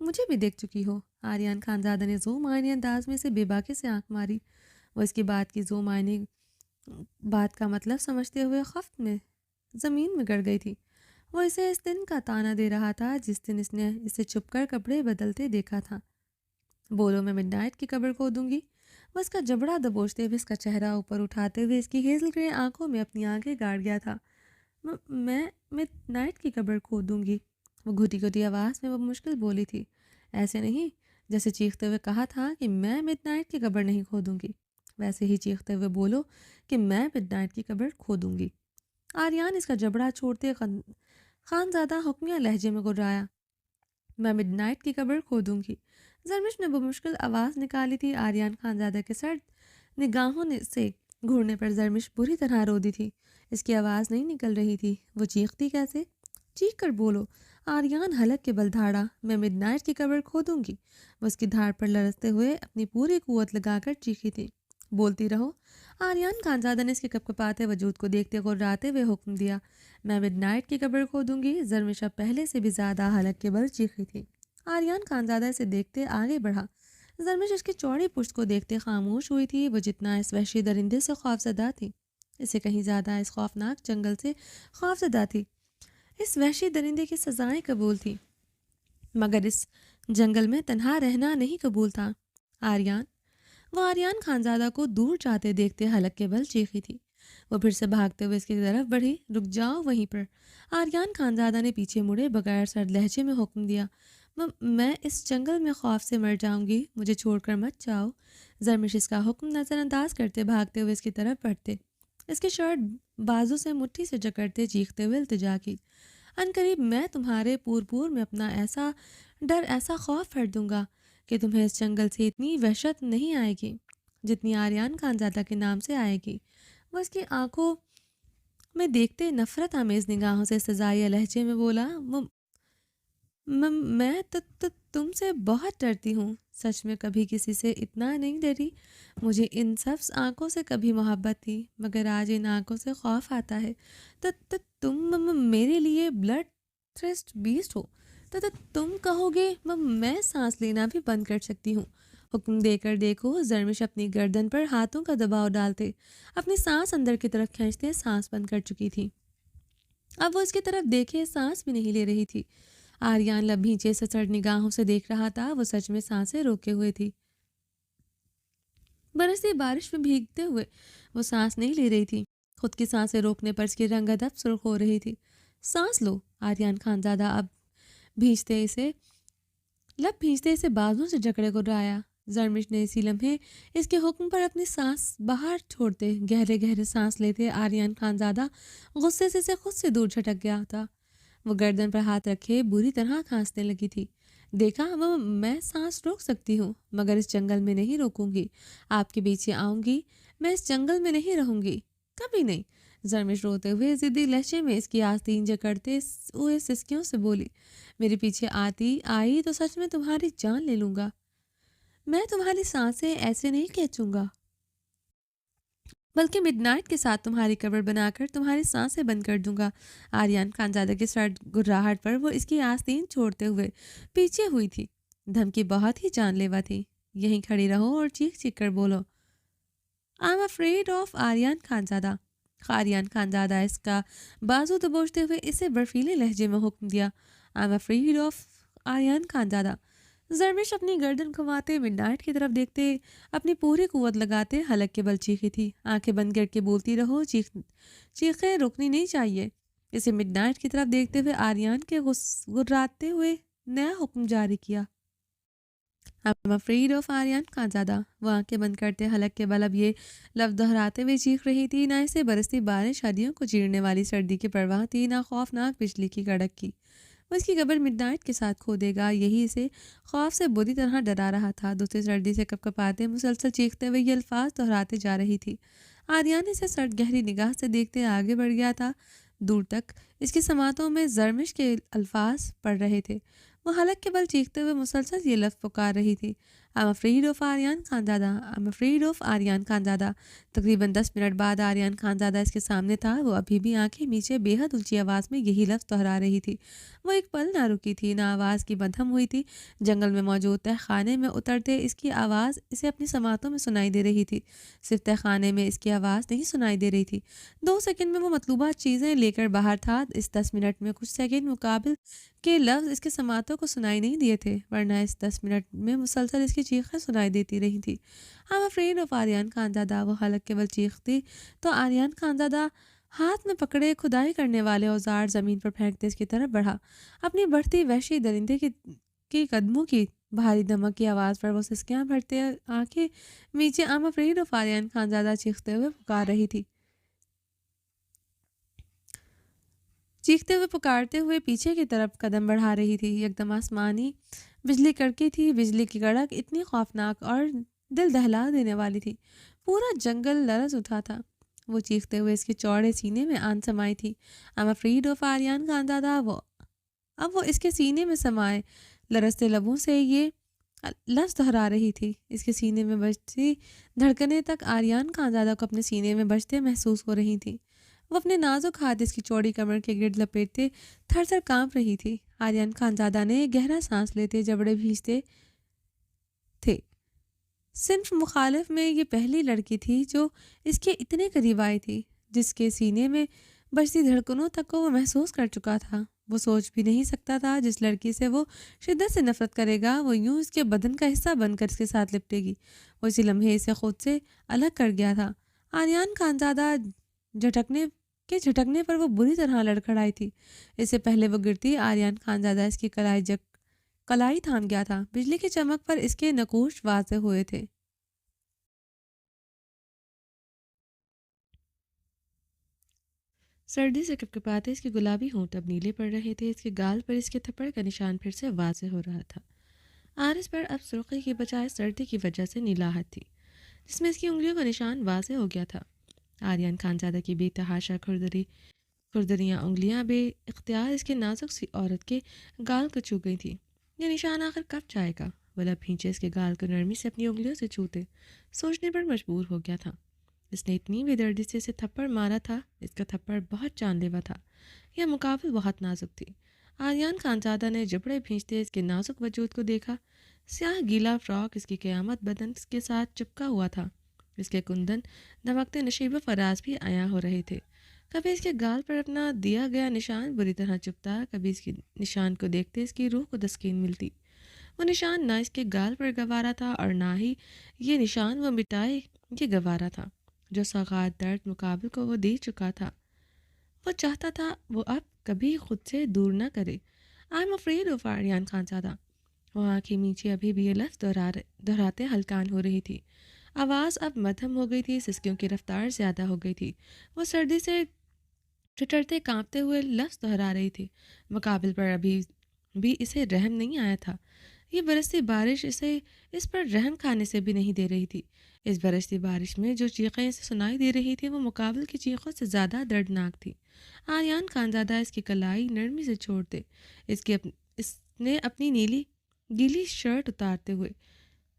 مجھے بھی دیکھ چکی ہو. آریان خانزادہ نے ذو معنی انداز میں سے بے باکی سے آنکھ ماری. وہ اس کی بات کی ذو معنی بات کا مطلب سمجھتے ہوئے خفت میں زمین میں گڑ گئی تھی. وہ اسے اس دن کا تانا دے رہا تھا جس دن اس نے اسے چھپ کر کپڑے بدلتے دیکھا تھا. بولو میں مڈ نائٹ کی قبر کھودوں گی؟ وہ اس کا جبڑا دبوچتے ہوئے اس کا چہرہ اوپر اٹھاتے ہوئے اس کی ہیزل گرے آنکھوں میں اپنی آنکھیں گاڑ گیا تھا. میں مڈ نائٹ کی قبر کھودوں گی؟ وہ گھٹی گھٹی آواز میں وہ مشکل بولی تھی. ایسے نہیں جیسے چیختے ہوئے کہا تھا کہ میں مڈ نائٹ کی قبر نہیں کھودوں گی، ویسے ہی چیختے ہوئے بولو کہ میں مڈ نائٹ کی قبر کھودوں گی. آریان اس کا جبڑا چھوڑتے خانزادہ حکمیہ لہجے میں گرایا. میں مڈ نائٹ کی قبر کھودوں گی. زرمش نے بمشکل آواز نکالی تھی. آریان خانزادہ کے سرد نگاہوں سے گھورنے پر زرمش بری طرح رو دی تھی. اس کی آواز نہیں نکل رہی تھی. وہ چیختی کیسے؟ چیخ کر بولو. آریان حلق کے بل دھاڑا. میں مڈ نائٹ کی قبر کھودوں گی. وہ اس کی دھاڑ پر لرزتے ہوئے اپنی پوری قوت لگا کر چیخی تھی. بولتی رہو. آریان خانزادہ نے اس کے کپکپاتے وجود کو دیکھتے غراتے ہوئے حکم دیا. میں مڈ نائٹ کی قبر کھودوں گی. زرمش اب پہلے سے بھی زیادہ حلق کے بل چیخی تھی. آریان خانزادہ اسے دیکھتے آگے بڑھا. زرمش اس کی چوڑی پشت کو دیکھتے خاموش ہوئی تھی. وہ جتنا اس وحشی درندے سے خوفزدہ تھی، اسے کہیں زیادہ اس خوفناک جنگل سے خوفزدہ تھی. اس وحشی درندے کی سزائیں قبول تھی مگر اس جنگل میں تنہا رہنا نہیں قبول تھا. آریان. وہ آریان خانزادہ کو دور جاتے دیکھتے حلق کے بل چیخی تھی. وہ پھر سے بھاگتے ہوئے اس کی طرف بڑھی. رک جاؤ وہیں پر. آریان خانزادہ نے پیچھے مڑے بغیر سرد لہجے میں حکم دیا. میں اس جنگل میں خوف سے مر جاؤں گی. مجھے چھوڑ کر مت جاؤ. زرمش اس کا حکم نظر انداز کرتے بھاگتے ہوئے اس کی طرف بڑھتے اس کی شرٹ بازو سے مٹھی سے جکڑتے چیختے ہوئے التجا کی. عنقریب میں تمہارے پور میں اپنا ایسا ڈر ایسا خوف بھر دوں گا کہ تمہیں اس جنگل سے اتنی وحشت نہیں آئے گی جتنی آریان خانزادہ کے نام سے آئے گی. وہ اس کی آنکھوں میں دیکھتے نفرت آمیز نگاہوں سے سزائیہ لہجے میں بولا. میں تم سے بہت ڈرتی ہوں. سچ میں کبھی کسی سے اتنا نہیں ڈری. مجھے ان سبز آنکھوں سے کبھی محبت تھی مگر آج ان آنکھوں سے خوف آتا ہے. تم میرے لیے بلڈ تھرسٹ بیسٹ ہو. تم کہو گے میں سانس لینا بھی بند کر سکتی ہوں. حکم دے کر دیکھو. زرمش اپنی گردن پر ہاتھوں کا دباؤ ڈالتے اپنی سانس اندر کی طرف کھینچتے سانس بند کر چکی تھی. اب وہ اس کی طرف دیکھے سانس بھی نہیں لے رہی تھی. آریان لب بھینچے سسڑ نگاہوں سے دیکھ رہا تھا. وہ سچ میں سانسیں روکے ہوئے تھی. برستی بارش میں بھیگتے ہوئے وہ سانس نہیں لے رہی تھی. خود کی سانسیں روکنے پر اس کی رنگ ادب سرخ ہو رہی تھی. سانس لو. آریان خانزادہ اب بھینچتے اسے بازوں سے جکڑے کو ڈرایا. زرمش نے اسی لمحے اس کے حکم پر اپنی سانس باہر چھوڑتے گہرے گہرے سانس لیتے آریان خانزادہ غصے سے خود سے دور جھٹک گیا تھا. وہ گردن پر ہاتھ رکھے بری طرح کھانسنے لگی تھی. دیکھا میں سانس روک سکتی ہوں مگر اس جنگل میں نہیں روکوں گی. آپ کے پیچھے آؤں گی. میں اس جنگل میں نہیں رہوں گی کبھی نہیں. زرمش روتے ہوئے ضدی لہجے میں اس کی آستین جکڑتے ہوئے سسکیوں سے بولی. میرے پیچھے آئی تو سچ میں تمہاری جان لے لوں گا. میں تمہاری سانسیں ایسے نہیں کھینچوں گا بلکہ مڈ نائٹ کے ساتھ تمہاری قبر بنا کر تمہاری سانسیں بند کر دوں گا. آریان خانزادہ کی سرد گراہٹ پر وہ اس کی آستین چھوڑتے ہوئے پیچھے ہوئی تھی. دھمکی بہت ہی جان لیوا تھی. یہیں کھڑی رہو اور چیخ چیخ کر بولو. I'm afraid of Aryan Khanzada. Aryan Khanzada اس کا بازو دبوچتے ہوئے اسے برفیلے لہجے میں حکم دیا. I am afraid of Aryan Khanzada. Zarmish اپنی گردن گھماتے مڈ نائٹ کی طرف دیکھتے اپنی پوری قوت لگاتے حلق کے بل چیخی تھی. آنکھیں بند کر کے بولتی رہو، چیخیں رکنی نہیں چاہیے. اسے مڈ نائٹ کی طرف دیکھتے ہوئے آریان کے گراتے ہوئے نیا حکم جاری کیا. I'm afraid of Aryan Khanzada. وہ آنکھیں بند کرتے حلق کے بل اب یہ لفظ دہراتے ہوئے چیخ رہی تھی. نہ اسے برستی بارش، ہڈیوں کو چیرنے والی سردی کی پرواہ تھی، نہ خوفناک بجلی کی کڑک کی. وہ اس کی قبر مڈ نائٹ کے ساتھ کھو دے گا، یہی اسے خوف سے بری طرح ڈرا رہا تھا. دوسری سردی سے کپکپاتے مسلسل چیختے ہوئے یہ الفاظ دہراتے جا رہی تھی. آریان اسے سرد گہری نگاہ سے دیکھتے آگے بڑھ گیا تھا. دور تک اس کی سماعتوں میں زرمش کے الفاظ پڑ رہے تھے. وہ حلق کے بل چیختے ہوئے مسلسل یہ لفظ پکار رہی تھی. I'm afraid of Aryan Khanzada. I'm afraid of Aryan Khanzada. تقریباً 10 منٹ بعد آریان خانزادہ اس کے سامنے تھا. وہ ابھی بھی آنکھیں نیچے بے حد اونچی آواز میں یہی لفظ دہرا رہی تھی. وہ ایک پل نہ رکی تھی، نہ آواز کی مدھم ہوئی تھی. جنگل میں موجود تہ خانے میں اترتے اس کی آواز اسے اپنی سماعتوں میں سنائی دے رہی تھی. صرف تہ خانے میں اس کی آواز نہیں سنائی دے رہی تھی. 2 سیکنڈ میں وہ مطلوبہ چیزیں لے کر باہر تھا. اس 10 منٹ میں کچھ سیکنڈ مقابل کے لفظ اس کے سماعتوں کو سنائی نہیں دیے تھے، ورنہ اس 10 منٹ میں مسلسل اس کی چیخیں سنائی دیتی رہی تھی. I'm afraid of Aryan Khanzada. وہ حلق کے بل چیختی تو آریان خانزادہ ہاتھ میں پکڑے کھدائی کرنے والے اوزار زمین پر پھینکتے اس کی طرف بڑھا. اپنی بڑھتی وحشی درندے کی قدموں کی بھاری دھمک کی آواز پر وہ سسکیاں بھرتے آنکھیں نیچے I'm afraid of Aryan Khanzada چیختے ہوئے پکار رہی تھی. چیختے ہوئے پکارتے ہوئے پیچھے کی طرف قدم بڑھا رہی تھی. یکدم آسمانی بجلی کڑکی تھی. بجلی کی کڑک اتنی خوفناک اور دل دہلا دینے والی تھی. پورا جنگل لرز اٹھا تھا. وہ چیختے ہوئے اس کے چوڑے سینے میں آن سمائی تھی. I'm afraid of Aryan Khanzada. اب وہ اس کے سینے میں سمائے لرزتے لبوں سے یہ لفظ دہرا رہی تھی. اس کے سینے میں بجتی دھڑکنیں تک آریان خانزادہ کو اپنے سینے میں بجتے محسوس ہو رہی تھیں. وہ اپنے نازک ہاتھ اس کی چوڑی کمر کے گرد لپیٹتے تھر تھر کانپ رہی تھی. آریان خانزادہ نے گہرا سانس لیتے جبڑے بھیجتے تھے. صنف مخالف میں یہ پہلی لڑکی تھی جو اس کے اتنے قریب آئی تھی، جس کے سینے میں بجتی دھڑکنوں تک کو وہ محسوس کر چکا تھا. وہ سوچ بھی نہیں سکتا تھا جس لڑکی سے وہ شدت سے نفرت کرے گا وہ یوں اس کے بدن کا حصہ بن کر اس کے ساتھ لپٹے گی. وہ اسی لمحے اسے خود سے الگ کر گیا تھا. آریان خانزادہ جھٹکنے پر وہ بری طرح لڑکھڑائی تھی. اس سے پہلے وہ گرتی آریان خانزادہ اس کی کلائی تھام گیا تھا. بجلی کی چمک پر اس کے نقوش واضح ہوئے تھے. سردی سے کپکپاتے اس کے گلابی ہونٹ اب نیلے پڑ رہے تھے. اس کے گال پر اس کے تھپڑ کا نشان پھر سے واضح ہو رہا تھا. آرس پر اب سرخی کی بجائے سردی کی وجہ سے نیلاہٹ تھی، جس میں اس کی انگلیوں کا نشان واضح ہو گیا تھا. آریان خانزادہ کی بے تحاشا کھردریاں انگلیاں بے اختیار اس کے نازک سی عورت کے گال کو چھو گئی تھی. یہ نشان آخر کب جائے گا؟ وہ لب بھینچے اس کے گال کو نرمی سے اپنی انگلیوں سے چھوتے سوچنے پر مجبور ہو گیا تھا. اس نے اتنی بے دردی سے اسے تھپڑ مارا تھا. اس کا تھپڑ بہت جان لیوا تھا. یہ مقابل بہت نازک تھی. آریان خانزادہ نے جبڑے بھینچتے اس کے نازک وجود کو دیکھا. سیاہ گیلا فراک اس کی قیامت بدن کے ساتھ چپکا ہوا تھا. اس کے کندن دھمکتے نشیب و فراز بھی عیاں ہو رہے تھے. کبھی اس کے گال پر اپنا دیا گیا نشان بری طرح چپتا، کبھی اس کی نشان کو دیکھتے اس کی روح کو تسکین ملتی. وہ نشان نہ اس کے گال پر گوارا تھا اور نہ ہی یہ نشان وہ مٹائے یہ گوارا تھا. جو سوغات درد مقابل کو وہ دے چکا تھا، وہ چاہتا تھا وہ اب کبھی خود سے دور نہ کرے. I'm afraid of Aryan Khanzada. وہ آنکھیں نیچے ابھی بھی یہ لفظ دہراتے ہلکان ہو رہی تھی. آواز اب مدھم ہو گئی تھی. سسکیوں کی رفتار زیادہ ہو گئی تھی. وہ سردی سے ٹھٹرتے کانپتے ہوئے لفظ دہرا رہی تھی. مقابل پر ابھی بھی اسے رحم نہیں آیا تھا. یہ برستی بارش اسے اس پر رحم کھانے سے بھی نہیں دے رہی تھی. اس برستی بارش میں جو چیخیں اسے سنائی دے رہی تھی وہ مقابل کی چیخوں سے زیادہ دردناک تھی. آریان خانزادہ اس کی کلائی نرمی سے چھوڑ دے. اس نے اپنی گیلی شرٹ اتارتے ہوئے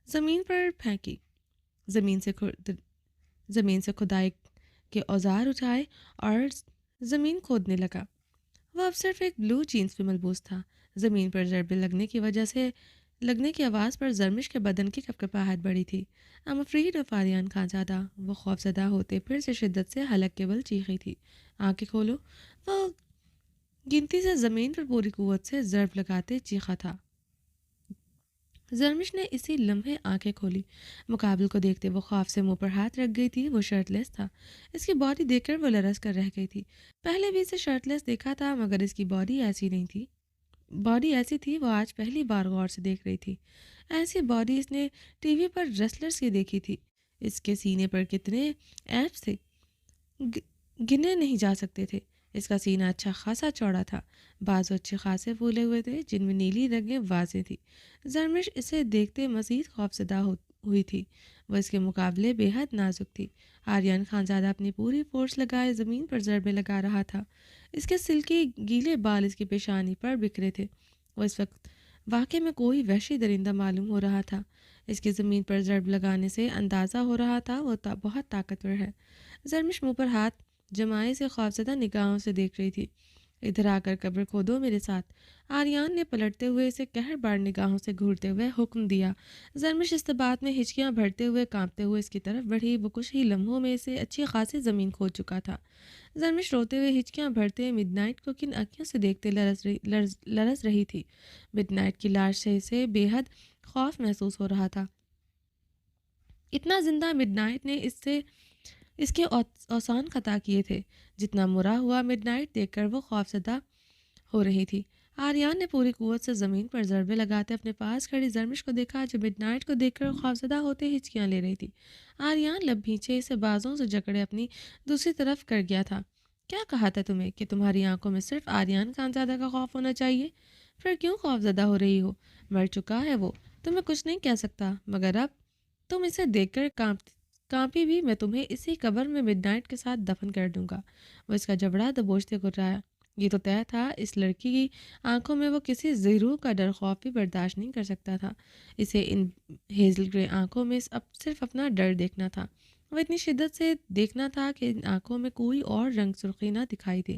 زمین پر پھینکی. زمین سے کھدائی کے اوزار اٹھائے اور زمین کھودنے لگا. وہ اب صرف ایک بلو جینس پہ ملبوس تھا. زمین پر ضربے لگنے کی وجہ سے لگنے کی آواز پر زرمش کے بدن کی کپکپاہٹ بڑھی تھی۔ I'm afraid of Aryan Khanzada, وہ خوفزدہ ہوتے پھر سے شدت سے حلق کے بل چیخی تھی۔ آنکھیں کھولو، وہ گنتی سے زمین پر پوری قوت سے ضرب لگاتے چیخا تھا۔ زرمش نے اسی لمحے آنکھیں کھولی۔ مقابل کو دیکھتے وہ خوف سے منہ پر ہاتھ رکھ گئی تھی۔ وہ شرٹ لیس تھا۔ اس کی باڈی دیکھ کر وہ لرز کر رہ گئی تھی۔ پہلے بھی اسے شرٹ لیس دیکھا تھا مگر اس کی باڈی ایسی نہیں تھی۔ باڈی ایسی تھی وہ آج پہلی بار غور سے دیکھ رہی تھی۔ ایسی باڈی اس نے ٹی وی پر ریسلرز کی دیکھی تھی۔ اس کے سینے پر کتنے ایپس تھے، گنے نہیں جا سکتے تھے۔ اس کا سینہ اچھا خاصا چوڑا تھا، بازو اچھے خاصے پھولے ہوئے تھے جن میں نیلی رگیں واضح تھی۔ زرمش اسے دیکھتے مزید خوفزدہ ہوئی تھی۔ وہ اس کے مقابلے بے حد نازک تھی۔ آریان خانزادہ اپنی پوری فورس لگائے زمین پر ضربے لگا رہا تھا۔ اس کے سلکی گیلے بال اس کی پیشانی پر بکھرے تھے۔ وہ اس وقت واقعے میں کوئی وحشی درندہ معلوم ہو رہا تھا۔ اس کی زمین پر ضرب لگانے سے اندازہ ہو رہا تھا وہ بہت طاقتور ہے۔ زرمش منہ پر ہاتھ جمائے سے خوفزدہ نگاہوں سے دیکھ رہی تھی۔ ادھر آ کر قبر کھودو میرے ساتھ، آریان نے پلٹتے ہوئے اسے قہر بار نگاہوں سے گھورتے ہوئے حکم دیا۔ زرمش استبات میں ہچکیاں بھرتے ہوئے کانپتے ہوئے اس کی طرف بڑھی۔ وہ کچھ ہی لمحوں میں اسے اچھی خاصی زمین کھود چکا تھا۔ زرمش روتے ہوئے ہچکیاں بھرتے مڈ نائٹ کو کن آنکھوں سے دیکھتے لرز رہی تھی۔ مڈ نائٹ کی لاش سے اسے بے حد خوف محسوس ہو رہا تھا۔ اتنا زندہ مڈ نائٹ نے اس کے اوسان خطا کیے تھے جتنا مرا ہوا مڈ نائٹ دیکھ کر وہ خوفزدہ ہو رہی تھی۔ آریان نے پوری قوت سے زمین پر ضربے لگاتے اپنے پاس کھڑی زرمش کو دیکھا جو مڈ نائٹ کو دیکھ کر خوفزدہ ہوتے ہچکیاں لے رہی تھی۔ آریان لب بھینچے اسے بازوں سے جکڑے اپنی دوسری طرف کر گیا تھا۔ کیا کہا تھا تمہیں کہ تمہاری آنکھوں میں صرف آریان خانزادہ کا خوف ہونا چاہیے؟ پھر کیوں خوفزدہ ہو رہی ہو؟ مر چکا ہے وہ، تمہیں کچھ نہیں کہہ سکتا، مگر اب تم اسے دیکھ کر کانپی بھی میں تمہیں اسی قبر میں مڈ نائٹ کے ساتھ دفن کر دوں گا۔ وہ اس کا جبڑا دبوچتے گرایا۔ یہ تو طے تھا اس لڑکی کی آنکھوں میں وہ کسی زیرو کا ڈر خوف بھی برداشت نہیں کر سکتا تھا۔ اسے ان ہیزل گرے آنکھوں میں اب صرف اپنا ڈر دیکھنا تھا۔ وہ اتنی شدت سے دیکھنا تھا کہ ان آنکھوں میں کوئی اور رنگ سرخی نہ دکھائی دے۔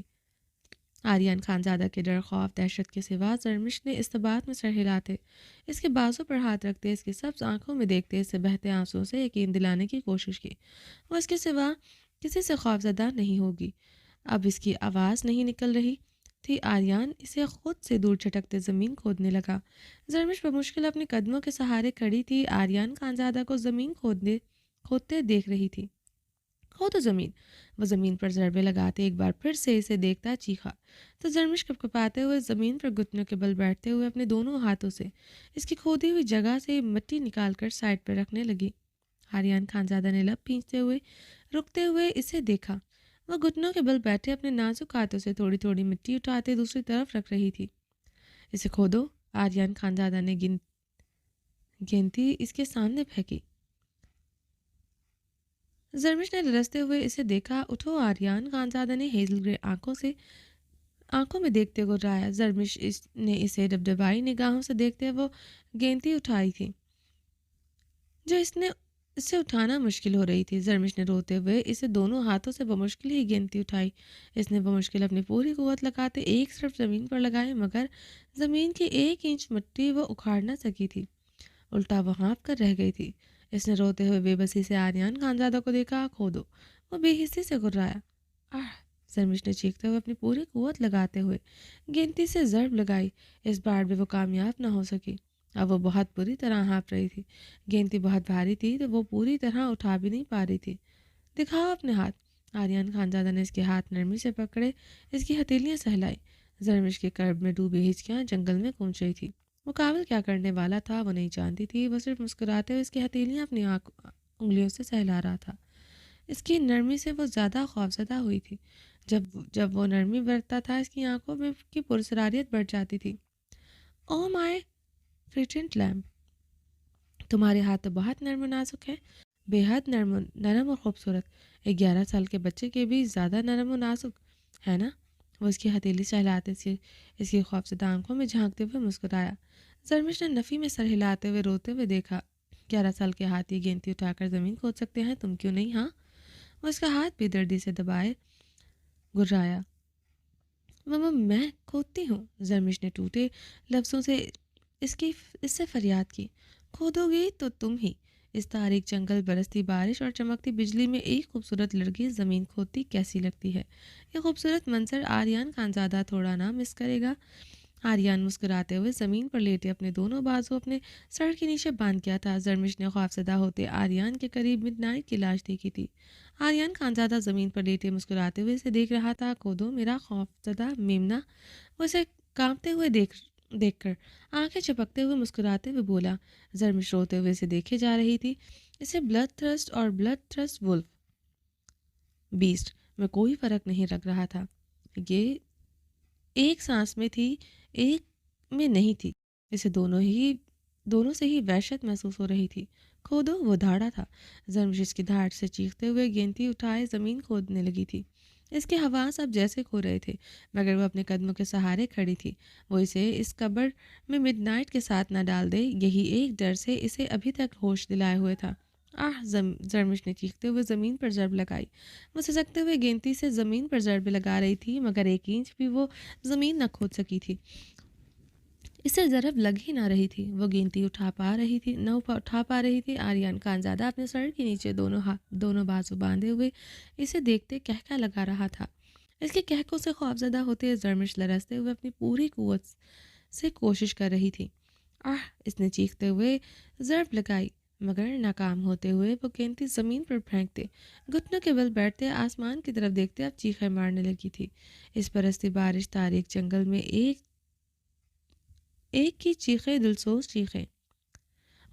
آریان خانزادہ کے ڈر خوف دہشت کے سوا زرمش نے استبات میں سر ہلاتے اس کے بازو پر ہاتھ رکھتے اس کی سبز آنکھوں میں دیکھتے اسے بہتے آنسوؤں سے یقین دلانے کی کوشش کی وہ اس کے سوا کسی سے خوفزدہ نہیں ہوگی۔ اب اس کی آواز نہیں نکل رہی تھی۔ آریان اسے خود سے دور چھٹکتے زمین کھودنے لگا۔ زرمش بمشکل اپنے قدموں کے سہارے کھڑی تھی۔ آریان خانزادہ کو زمین کھودتے دیکھ رہی تھی۔ کھودو زمین، وہ زمین پر ضربے لگاتے ایک بار پھر سے اسے دیکھتا چیخا تو زرمش کپکپاتے ہوئے زمین پر گھٹنوں کے بل بیٹھتے ہوئے اپنے دونوں ہاتھوں سے اس کی کھودی ہوئی جگہ سے مٹی نکال کر سائڈ پر رکھنے لگی۔ آریان خانزادہ نے لب بھینچتے ہوئے رکتے ہوئے اسے دیکھا۔ وہ گھٹنوں کے بل بیٹھے اپنے نازک ہاتھوں سے تھوڑی تھوڑی مٹی اٹھاتے دوسری طرف رکھ رہی تھی۔ اسے کھودو، آریان خانزادہ نے گنتی اس کے سامنے پھینکی۔ زرمش نے لرزتے ہوئے اسے دیکھا۔ اٹھو، آریان خانزادہ نے ہیزل گرے آنکھوں میں دیکھتے گرایا۔ زرمش نے اسے ڈبڈبائی نگاہوں سے دیکھتے وہ گینتی اٹھائی تھی جو اس سے اٹھانا مشکل ہو رہی تھی۔ زرمش نے روتے ہوئے اسے دونوں ہاتھوں سے بمشکل ہی گینتی اٹھائی۔ اس نے بمشکل اپنی پوری قوت لگاتے ایک صرف زمین پر لگائے مگر زمین کی 1 انچ مٹی وہ اکھاڑ نہ سکی تھی، الٹا وہ ہانپ کر رہ گئی تھی۔ اس نے روتے ہوئے بے بسی سے آریان خانزادہ کو دیکھا۔ کھودو، وہ بے حسی سے گرایا۔ زرمش نے چیختے ہوئے اپنی پوری قوت لگاتے ہوئے گنتی سے ضرب لگائی۔ اس بار بھی وہ کامیاب نہ ہو سکی۔ اب وہ بہت بری طرح ہانپ رہی تھی۔ گنتی بہت بھاری تھی تو وہ پوری طرح اٹھا بھی نہیں پا رہی تھی۔ دکھاؤ اپنے ہاتھ۔ آریان خانزادہ نے اس کے ہاتھ نرمی سے پکڑے، اس کی ہتھیلیاں سہلائی۔ زرمش کے کرب میں ڈوبی ہچکیاں جنگل میں گونج رہی تھی۔ مقابل کیا کرنے والا تھا وہ نہیں جانتی تھی۔ وہ صرف مسکراتے ہوئے اس کی ہتھیلیاں اپنی انگلیوں سے سہلا رہا تھا۔ اس کی نرمی سے وہ زیادہ خوفزدہ ہوئی تھی۔ جب وہ نرمی برتتا تھا اس کی آنکھوں میں کی پرسراریت بڑھ جاتی تھی۔ او مائی فریٹنٹ لیمب، تمہارے ہاتھ تو بہت نرم و نازک ہیں، بے حد نرم اور خوبصورت، ایک 11 سال کے بچے کے بھی زیادہ نرم و نازک ہے نا؟ وہ اس کی ہتھیلی سہلاتے سے اس کی خوفزدہ آنکھوں میں جھانکتے ہوئے مسکرایا۔ زرمش نے نفی میں سر ہلاتے ہوئے روتے ہوئے دیکھا۔ 11 سال کے ہاتھی گینتی اٹھا کر زمین کھود سکتے ہیں، تم کیوں نہیں؟ ہاں، وہ اس کا ہاتھ بے دردی سے دبائے گرایا۔ ماما میں کھودتی ہوں، زرمش نے ٹوٹے لفظوں سے اس سے فریاد کی، کھودو گی تو تم ہی۔ اس تاریک جنگل، برستی بارش اور چمکتی بجلی میں ایک خوبصورت لڑکی زمین کھودتی کیسی لگتی ہے؟ یہ خوبصورت منظر آریان خانزادہ تھوڑا نہ مس کرے گا۔ آریان مسکراتے ہوئے زمین پر لیٹے اپنے دونوں بازو اپنے سر کے نیچے باندھ کیا تھا۔ زرمش نے خوفزدہ ہوتے آریان کے قریب مڈ نائٹ کی لاش دیکھی تھی۔ آریان خانزادہ زمین پر لیٹے مسکراتے ہوئے اسے دیکھ رہا تھا۔ کھودو میرا خوفزدہ میمنہ، وہ اسے کانپتے ہوئے دیکھ کر آنکھیں چپکتے ہوئے مسکراتے ہوئے بولا۔ زرمش روتے ہوئے اسے دیکھے جا رہی تھی۔ اسے بلڈ تھرسٹ اور بلڈ تھرسٹ ولف بیسٹ میں کوئی فرق نہیں لگ رہا تھا۔ یہ ایک سانس میں تھی، ایک میں نہیں تھی۔ اسے دونوں سے ہی وحشت محسوس ہو رہی تھی۔ کھودو، وہ دھاڑا تھا۔ زرمش اس کی دھاڑ سے چیختے ہوئے گینتی اٹھائے زمین کھودنے لگی تھی۔ اس کے حواس اب جیسے کھو رہے تھے، مگر وہ اپنے قدموں کے سہارے کھڑی تھی۔ وہ اسے اس قبر میں مڈ نائٹ کے ساتھ نہ ڈال دے، یہی ایک ڈر سے اسے ابھی تک ہوش دلائے ہوئے تھا۔ زرمش نے چیختے ہوئے زمین پر ضرب لگائی۔ وہ سسکتے ہوئے گینتی سے زمین پر ضرب لگا رہی تھی، مگر ایک انچ بھی وہ زمین نہ کھود سکی تھی۔ اسے ضرب لگ ہی نہ رہی تھی۔ وہ گینتی اٹھا پا رہی تھی۔ آریان خانزادہ اپنے سر کے نیچے دونوں بازو باندھے ہوئے اسے دیکھتے کہکہ لگا رہا تھا۔ اس کے کہکوں سے خوفزدہ ہوتے زرمش لرزتے ہوئے اپنی پوری قوت سے کوشش کر رہی تھی۔ اس نے چیختے ہوئے ضرب لگائی، مگر ناکام ہوتے ہوئے وہ گینتی زمین پر پھینکتے، گھٹنوں کے بل بیٹھتے، آسمان کی طرف دیکھتے اب چیخیں مارنے لگی تھی۔ اس برستی بارش تاریک جنگل میں ایک کی چیخیں دلسوز چیخیں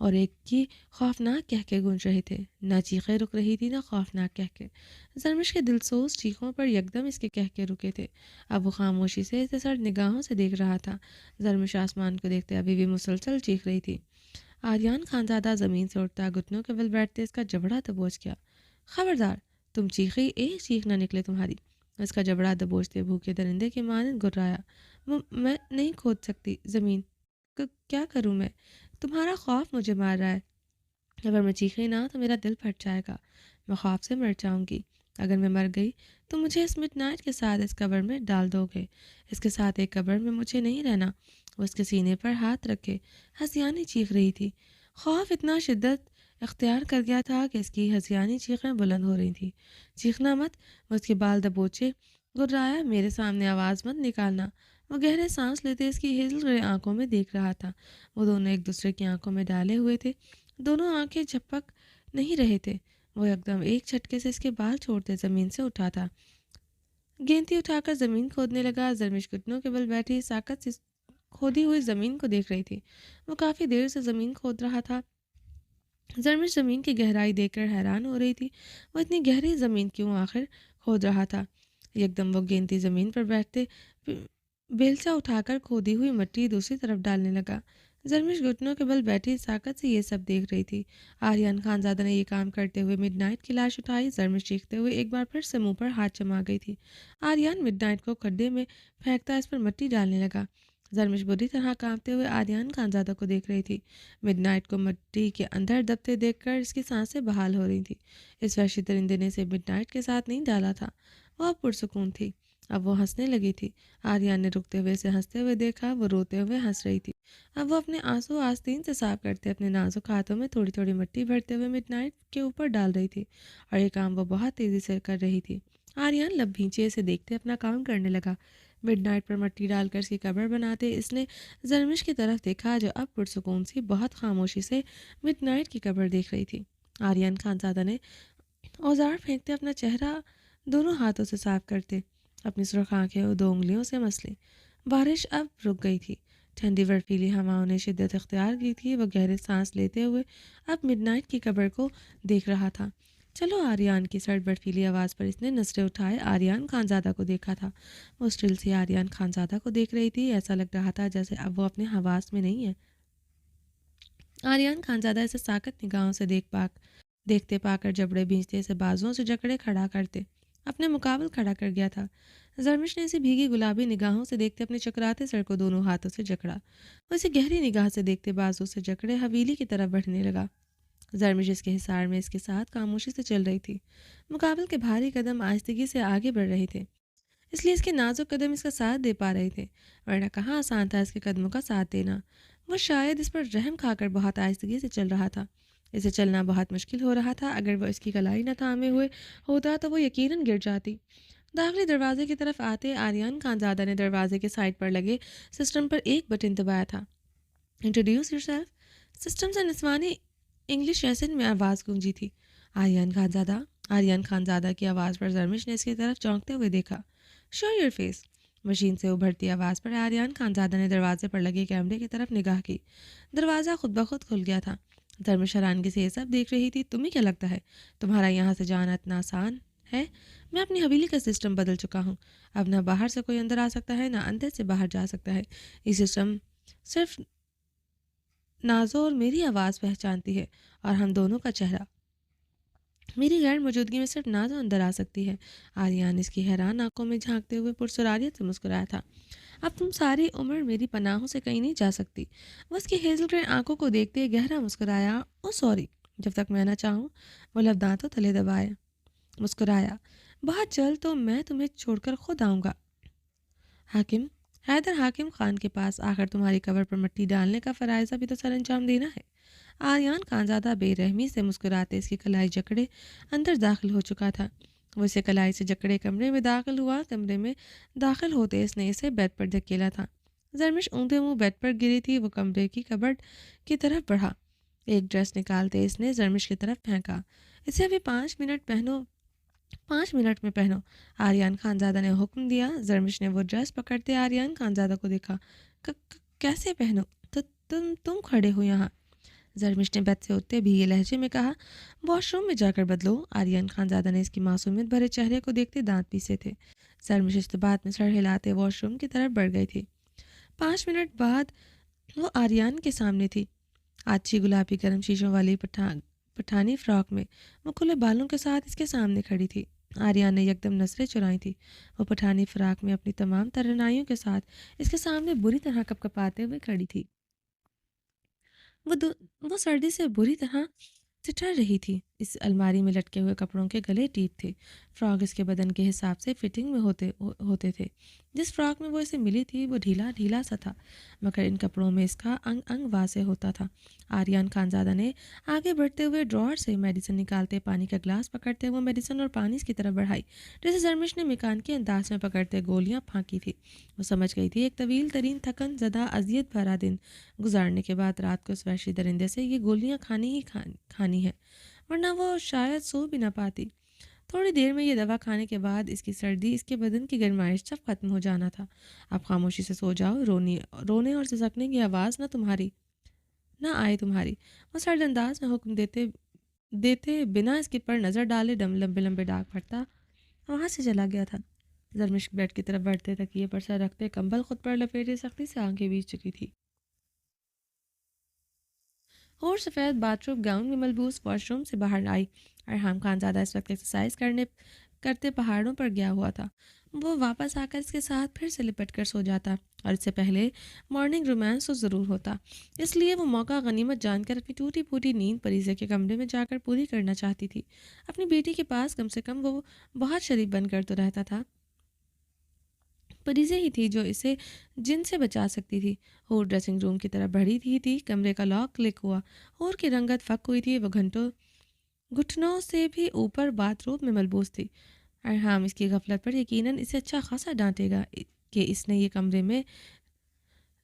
اور ایک کی خوفناک کہکے گونج رہے تھے۔ نہ چیخیں رک رہی تھی، نہ خوفناک کہکے۔ زرمش کے دلسوز چیخوں پر یکدم اس کے کہکے رکے تھے۔ اب وہ خاموشی سے اسے سرد نگاہوں سے دیکھ رہا تھا۔ زرمش آسمان کو دیکھتے ابھی بھی مسلسل چیخ رہی تھی۔ آریان خانزادہ زمین سے اٹھتا، گھٹنوں کے بل بیٹھتے اس کا جبڑا دبوچ گیا۔ خبردار، تم چیخی، ایک چیخ نہ نکلے تمہاری۔ اس کا جبڑا دبوچتے بھوکے درندے کے مانند گھرایا۔ میں نہیں کھود سکتی زمین، کیا کروں میں؟ تمہارا خوف مجھے مار رہا ہے۔ اگر میں چیخی نہ تو میرا دل پھٹ جائے گا، میں خوف سے مر جاؤں گی۔ اگر میں مر گئی تو مجھے اس مڈ نائٹ کے ساتھ اس قبر میں ڈال دو گے۔ اس کے ساتھ ایک قبر میں مجھے نہیں رہنا۔ وہ اس کے سینے پر ہاتھ رکھے ہنسیانی چیخ رہی تھی۔ خوف اتنا شدت اختیار کر گیا تھا کہ اس کی ہنسیانی چیخیں بلند ہو رہی تھیں۔ چیخنا مت، وہ اس کے بال دبوچے گرایا، میرے سامنے آواز مت نکالنا۔ وہ گہرے سانس لیتے اس کی ہل رہے آنکھوں میں دیکھ رہا تھا۔ وہ دونوں ایک دوسرے کی آنکھوں میں ڈالے ہوئے تھے، دونوں آنکھیں جھپک نہیں رہے تھے۔ وہ یکدم ایک جھٹکے سے اس کے بال چھوڑتے زمین سے اٹھا تھا، گینتی اٹھا کر زمین کھودنے لگا۔ زرمش گھٹنوں کے بل بیٹھی ساکت سے کھودی ہوئی زمین کو دیکھ رہی تھی۔ وہ کافی دیر سے زمین کھود رہا تھا۔ زرمش زمین کی گہرائی دیکھ کر حیران ہو رہی تھی۔ وہ اتنی گہری زمین کیوں آخر کھود رہا تھا؟ یکدم وہ گینتی زمین پر بیٹھتے بیلچہ اٹھا کر کھودی ہوئی مٹی دوسری طرف ڈالنے لگا۔ زرمش گھٹنوں کے بل بیٹھی ساکت سے یہ سب دیکھ رہی تھی۔ آریان خانزادہ نے یہ کام کرتے ہوئے مڈ نائٹ کی لاش اٹھائی۔ زرمش چیختے ہوئے ایک بار پھر سے منہ پر ہاتھ جما گئی تھی۔ آریان مڈ نائٹ کو کھڈے میں پھینکتا اس پر مٹی ڈالنے لگا۔ زرمش بری طرح کانپتے ہوئے آریان خانزادہ کو دیکھ رہی تھی۔ مڈ نائٹ کو مٹی کے اندر دبتے دیکھ کر اس کی سانسیں بحال ہو رہی تھیں۔ اس وحشی درندے نے اسے مڈ نائٹ کے ساتھ نہیں ڈالا تھا۔ وہ اب پرسکون تھی۔ اب وہ ہنسنے لگی تھی۔ آریان نے رکتے ہوئے اسے ہنستے ہوئے دیکھا۔ وہ روتے ہوئے ہنس رہی تھی۔ اب وہ اپنے آنسو آستین سے صاف کرتے اپنے نازک ہاتھوں میں تھوڑی تھوڑی مٹی بھرتے ہوئے مڈ نائٹ کے اوپر ڈال رہی تھی، اور یہ کام وہ بہت تیزی سے کر رہی تھی۔ آریان لب بھینچے اسے دیکھتے اپنا کام کرنے لگا۔ مڈ نائٹ پر مٹی ڈال کر اس کی قبر بناتے اس نے زرمش کی طرف دیکھا، جو اب پرسکون سی بہت خاموشی سے مڈ نائٹ کی قبر دیکھ رہی تھی۔ آریان خانزادہ نے اوزار پھینکتے اپنا چہرہ دونوں ہاتھوں سے صاف کرتے اپنی سرخ آنکھیں دو انگلیوں سے مس لی۔ بارش اب رک گئی تھی۔ ٹھنڈی برفیلی ہواؤں نے شدت اختیار کی تھی۔ وہ گہرے سانس لیتے ہوئے اب مڈ نائٹ کی قبر کو دیکھ رہا تھا۔ چلو آریان کی سرد برفیلی آواز پر اس نے نظریں اٹھائے آریان خانزادہ کو دیکھا تھا۔ وہ اسٹل سی آریان خانزادہ کو دیکھ رہی تھی۔ ایسا لگ رہا تھا جیسے اب وہ اپنے حواس میں نہیں ہے۔ آریان خانزادہ اسے ساکت نگاہوں سے دیکھتے پا کر جبڑے بھینچتے اسے بازوؤں سے جکڑے کھڑا کرتے اپنے مقابل کھڑا کر گیا تھا۔ زرمش نے اسے بھیگی گلابی نگاہوں سے دیکھتے اپنے چکراتے سر کو دونوں ہاتھوں سے جکڑا۔ وہ اسے گہری نگاہ سے دیکھتے بازو سے جکڑے حویلی کی طرف بڑھنے لگا۔ زرمش اس کے حصار میں اس کے ساتھ خاموشی سے چل رہی تھی۔ مقابل کے بھاری قدم آہستگی سے آگے بڑھ رہے تھے، اس لیے اس کے نازک قدم اس کا ساتھ دے پا رہے تھے، ورنہ کہاں آسان تھا اس کے قدموں کا ساتھ دینا۔ وہ شاید اس پر رحم کھا کر بہت آہستگی سے چل رہا تھا۔ اسے چلنا بہت مشکل ہو رہا تھا۔ اگر وہ اس کی کلائی نہ تھامے ہوئے ہوتا تو وہ یقیناً گر جاتی۔ داخلی دروازے کی طرف آتے آریان خانزادہ نے دروازے کے سائڈ پر لگے سسٹم پر ایک بٹن دبایا تھا۔ انٹروڈیوس یور سیلف، سسٹم سے نسوانی انگلش ایسن میں آواز گونجی تھی۔ آریان خانزادہ کی آواز پر زرمش نے اس کی طرف چونکتے ہوئے دیکھا۔ شو یور فیس، مشین سے ابھرتی آواز پر آریان خانزادہ نے دروازے پر لگے کیمرے کی طرف نگاہ کی۔ دروازہ خود بخود کھل گیا تھا۔ زرمش حیرانگی سے یہ سب دیکھ رہی تھی۔ تمہیں کیا لگتا ہے تمہارا یہاں سے جانا اتنا آسان ہے؟ میں اپنی حویلی کا سسٹم بدل چکا ہوں۔ اب نہ باہر سے کوئی اندر آ سکتا ہے، نہ اندر سے باہر جا سکتا ہے۔ یہ سسٹم صرف نازو اور میری آواز پہچانتی ہے، اور ہم دونوں کا چہرہ۔ میری غیر موجودگی میں صرف نازو اندر آ سکتی ہے۔ آریان اس کی حیران آنکھوں میں جھانکتے ہوئے پرسراریت سے مسکرایا تھا۔ اب تم ساری عمر میری پناہوں سے کہیں نہیں جا سکتی۔ وہ اس کی ہیزل گرے آنکھوں کو دیکھتے گہرا مسکرایا۔ او سوری، جب تک میں نہ چاہوں۔ وہ لب دانتوں تلے دبائے مسکرایا۔ بہت جلد تو میں تمہیں چھوڑ کر خود آؤں گا۔ حیدر حاکم خان کے پاس آخر تمہاری قبر پر مٹی ڈالنے کا فرائضہ بھی تو سر انجام دینا ہے۔ آریان خانزادہ بے رحمی سے مسکراتے اس کی کلائی جکڑے اندر داخل ہو چکا تھا۔ وہ اسے کلائی سے جکڑے کمرے میں داخل ہوا۔ کمرے میں داخل ہوتے اس نے اسے بیڈ پر دھکیلا تھا۔ زرمش اونگے منہ بیڈ پر گری تھی۔ وہ کمرے کی کبرڈ کی طرف بڑھا۔ ایک ڈریس نکالتے اس نے زرمش کی طرف پھینکا۔ اسے ابھی 5 منٹ میں پہنو، آریان خانزادہ نے حکم دیا۔ زرمش نے وہ ڈریس پکڑتے آریان خانزادہ کو دیکھا۔ کیسے پہنو؟ تم کھڑے ہو یہاں، زرمش نے بیت سے اٹھتے بھی یہ لہجے میں کہا۔ واش روم میں جا کر بدلو، آریان خانزادہ نے اس کی معصومیت بھرے چہرے کو دیکھتے دانت پیسے تھے۔ زرمش اس بات میں سر ہلاتے واش روم کی طرف بڑھ گئی تھی۔ 5 منٹ بعد وہ آریان کے سامنے تھی، اچھی گلابی گرم شیشوں والی پٹھانی فراک میں۔ وہ کھلے بالوں کے ساتھ اس کے سامنے کھڑی تھی۔ آریان نے یکدم نظریں چرائی تھی۔ وہ پٹھانی فراک میں اپنی تمام ترنائیوں کے ساتھ اس کے سامنے بری طرح کپکپاتے ہوئے کھڑی تھی۔ وہ سردی سے بری طرح ٹھٹر رہی تھی۔ اس الماری میں لٹکے ہوئے کپڑوں کے گلے ٹیپ تھے۔ فراک اس کے بدن کے حساب سے فٹنگ میں ہوتے تھے۔ جس فراک میں وہ اسے ملی تھی وہ ڈھیلا سا تھا، مگر ان کپڑوں میں اس کا انگ واضح ہوتا تھا۔ آریان خانزادہ نے آگے بڑھتے ہوئے ڈراور سے میڈیسن نکالتے پانی کا گلاس پکڑتے وہ میڈیسن اور پانی اس کی طرف بڑھائی، جیسے زرمش نے مکان کے انداز میں پکڑتے گولیاں پھانکی تھی۔ وہ سمجھ گئی تھی ایک طویل ترین تھکن زدہ اذیت بھرا دن گزارنے کے بعد رات کو اس وحشی درندے سے یہ گولیاں کھانی ہیں، ورنہ وہ شاید سو بھی نہ پاتی۔ تھوڑی دیر میں یہ دوا کھانے کے بعد اس کی سردی، اس کے بدن کی گرمائش سب ختم ہو جانا تھا۔ اب خاموشی سے سو جاؤ، رونے اور سسکنے کی آواز نہ آئے تمہاری۔ وہ سرد انداز میں حکم دیتے بنا اس کی پر نظر ڈالے لمبے لمبے ڈاک پھٹتا وہاں سے چلا گیا تھا۔ زرمش بیڈ کی طرف بڑھتے تکیے پر سر رکھتے کمبل خود پر لپیٹے سختی سے آنکھیں بیچ چکی تھی۔ اور سفید باتھ روم گاؤن میں ملبوس واش روم سے باہر آئی۔ ارحام خانزادہ اس وقت ایکسرسائز کرتے پہاڑوں پر گیا ہوا تھا۔ وہ واپس آ کر اس کے ساتھ پھر سے لپٹ کر سو جاتا، اور اس سے پہلے مارننگ رومانس تو ضرور ہوتا۔ اس لیے وہ موقع غنیمت جان کر اپنی ٹوٹی پھوٹی نیند پریزے کے کمرے میں جا کر پوری کرنا چاہتی تھی۔ اپنی بیٹی کے پاس کم سے کم وہ بہت شریف بن کر تو رہتا تھا۔ پریزے ہی تھی جو اسے جن سے بچا سکتی تھی۔ اور ڈریسنگ روم کی طرف بڑھی تھی۔ کمرے کا لاک کلک ہوا۔ اور کی رنگت پھک ہوئی تھی۔ وہ گھٹنوں سے بھی اوپر باتھ روم میں ملبوس تھی۔ ارحام اس کی غفلت پر یقیناً اسے اچھا خاصا ڈانٹے گا کہ اس نے یہ کمرہ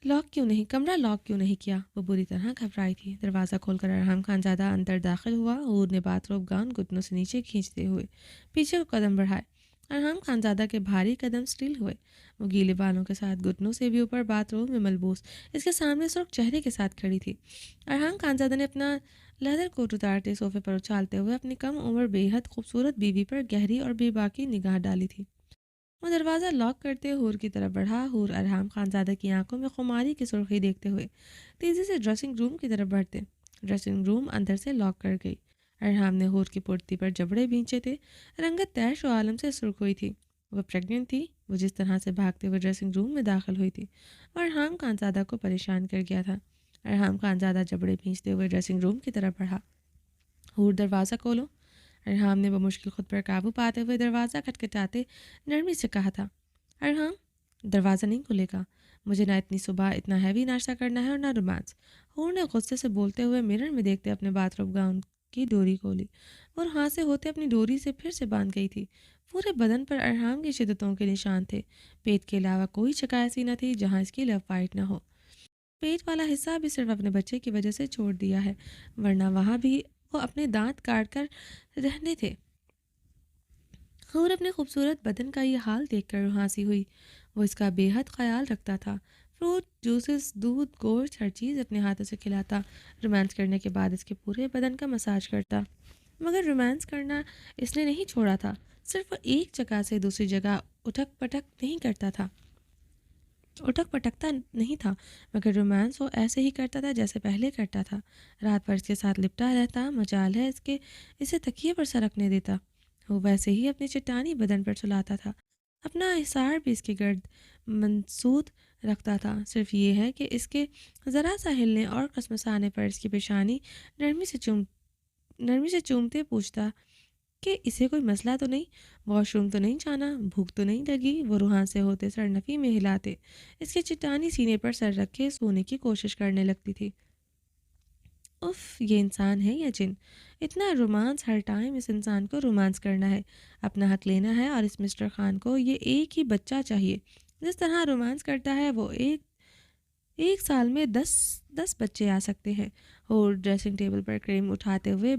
لاک کیوں نہیں کیا۔ وہ بری طرح گھبرائی تھی۔ دروازہ کھول کر ارحام خانزادہ اندر داخل ہوا۔ اور نے باتھ روم گاؤن گھٹنوں سے نیچے کھینچتے ہوئے پیچھے کو قدم بڑھائے۔ ارحام خانزادہ کے بھاری قدم سٹیل ہوئے۔ وہ گیلے بالوں کے ساتھ گھٹنوں سے بھی اوپر باتھ روم میں ملبوس اس کے سامنے سرخ چہرے کے ساتھ کھڑی تھی۔ ارحام خانزادہ نے اپنا لیدر کوٹ اتارتے صوفے پر اچھالتے ہوئے اپنی کم عمر بے حد خوبصورت بیوی پر گہری اور بے باکی نگاہ ڈالی تھی۔ وہ دروازہ لاک کرتے حور کی طرف بڑھا۔ حور ارحام خانزادہ کی آنکھوں میں خماری کی سرخی دیکھتے ہوئے تیزی سے ڈریسنگ روم کی طرف بڑھتے ڈریسنگ روم اندر سے لاک کر گئی۔ ارحام نے حور کی پورتی پر جبڑے بھینچے تھے۔ رنگت تیش و عالم سے سرخ ہوئی تھی۔ وہ پریگننٹ تھی۔ وہ جس طرح سے بھاگتے ہوئے ڈریسنگ روم میں داخل ہوئی تھی وہ ارحام خانزادہ کو پریشان کر گیا تھا۔ ارحام خانزادہ جبڑے بھینچتے ہوئے ڈریسنگ روم کی طرف بڑھا۔ حور دروازہ کھولو، ارحام نے بمشکل خود پر قابو پاتے ہوئے دروازہ کھٹکھٹاتے نرمی سے کہا تھا۔ ارحام، دروازہ نہیں کھلے گا۔ مجھے نہ اتنی صبح اتنا ہیوی ناشتہ کرنا ہے اور نہ رومانس۔ ہور نے غصے سے بولتے ہوئے مرر میں دیکھتے اپنے باتھ روم گاؤن کی ڈوری کھولی اور ہاتھ سے ہوتے اپنی ڈوری سے پھر سے باندھ گئی تھی۔ پورے بدن پر ارحام کی شدتوں کے نشان تھے۔ پیٹ کے علاوہ کوئی شکایت ایسی نہ تھی جہاں اس کی لو فائٹ نہ ہو۔ پیٹ والا حصہ بھی صرف اپنے بچے کی وجہ سے چھوڑ دیا ہے، ورنہ وہاں بھی وہ اپنے دانت کاٹ کر رہنے تھے۔ اور اپنے خوبصورت بدن کا یہ حال دیکھ کر ہنسی ہوئی۔ وہ اس کا بے حد خیال رکھتا تھا، فروٹ جوسز، دودھ، گوشت، ہر چیز اپنے ہاتھوں سے کھلاتا، رومانس کرنے کے بعد اس کے پورے بدن کا مساج کرتا۔ مگر رومانس کرنا اس نے نہیں چھوڑا تھا، صرف وہ ایک جگہ سے دوسری جگہ اٹھک پٹکتا نہیں تھا، مگر رومانس وہ ایسے ہی کرتا تھا جیسے پہلے کرتا تھا۔ رات بھر اس کے ساتھ لپٹا رہتا، مجال ہے اسے تکیے پر سر رکھنے دیتا۔ وہ ویسے ہی اپنی چٹانی بدن پر سلاتا تھا، اپنا احسار بھی اس کے گرد منسود رکھتا تھا۔ صرف یہ ہے کہ اس کے ذرا سا ہلنے اور کسمسانے پر اس کی پیشانی نرمی سے چومتے پوچھتا کہ اسے کوئی مسئلہ تو نہیں، واش روم تو نہیں جانا، بھوک تو نہیں لگی۔ وہ روحان سے ہوتے سر نفی میں ہلاتے اس کے چٹانی سینے پر سر رکھے سونے کی کوشش کرنے لگتی تھی۔ اف، یہ انسان ہے یا جن؟ اتنا رومانس ہر ٹائم، اس انسان کو رومانس کرنا ہے، اپنا حق لینا ہے، اور اس مسٹر خان کو یہ ایک ہی بچہ چاہیے۔ جس طرح رومانس کرتا ہے وہ ایک سال میں 10 بچے آ سکتے ہیں۔ اور ڈریسنگ ٹیبل پر کریم اٹھاتے ہوئے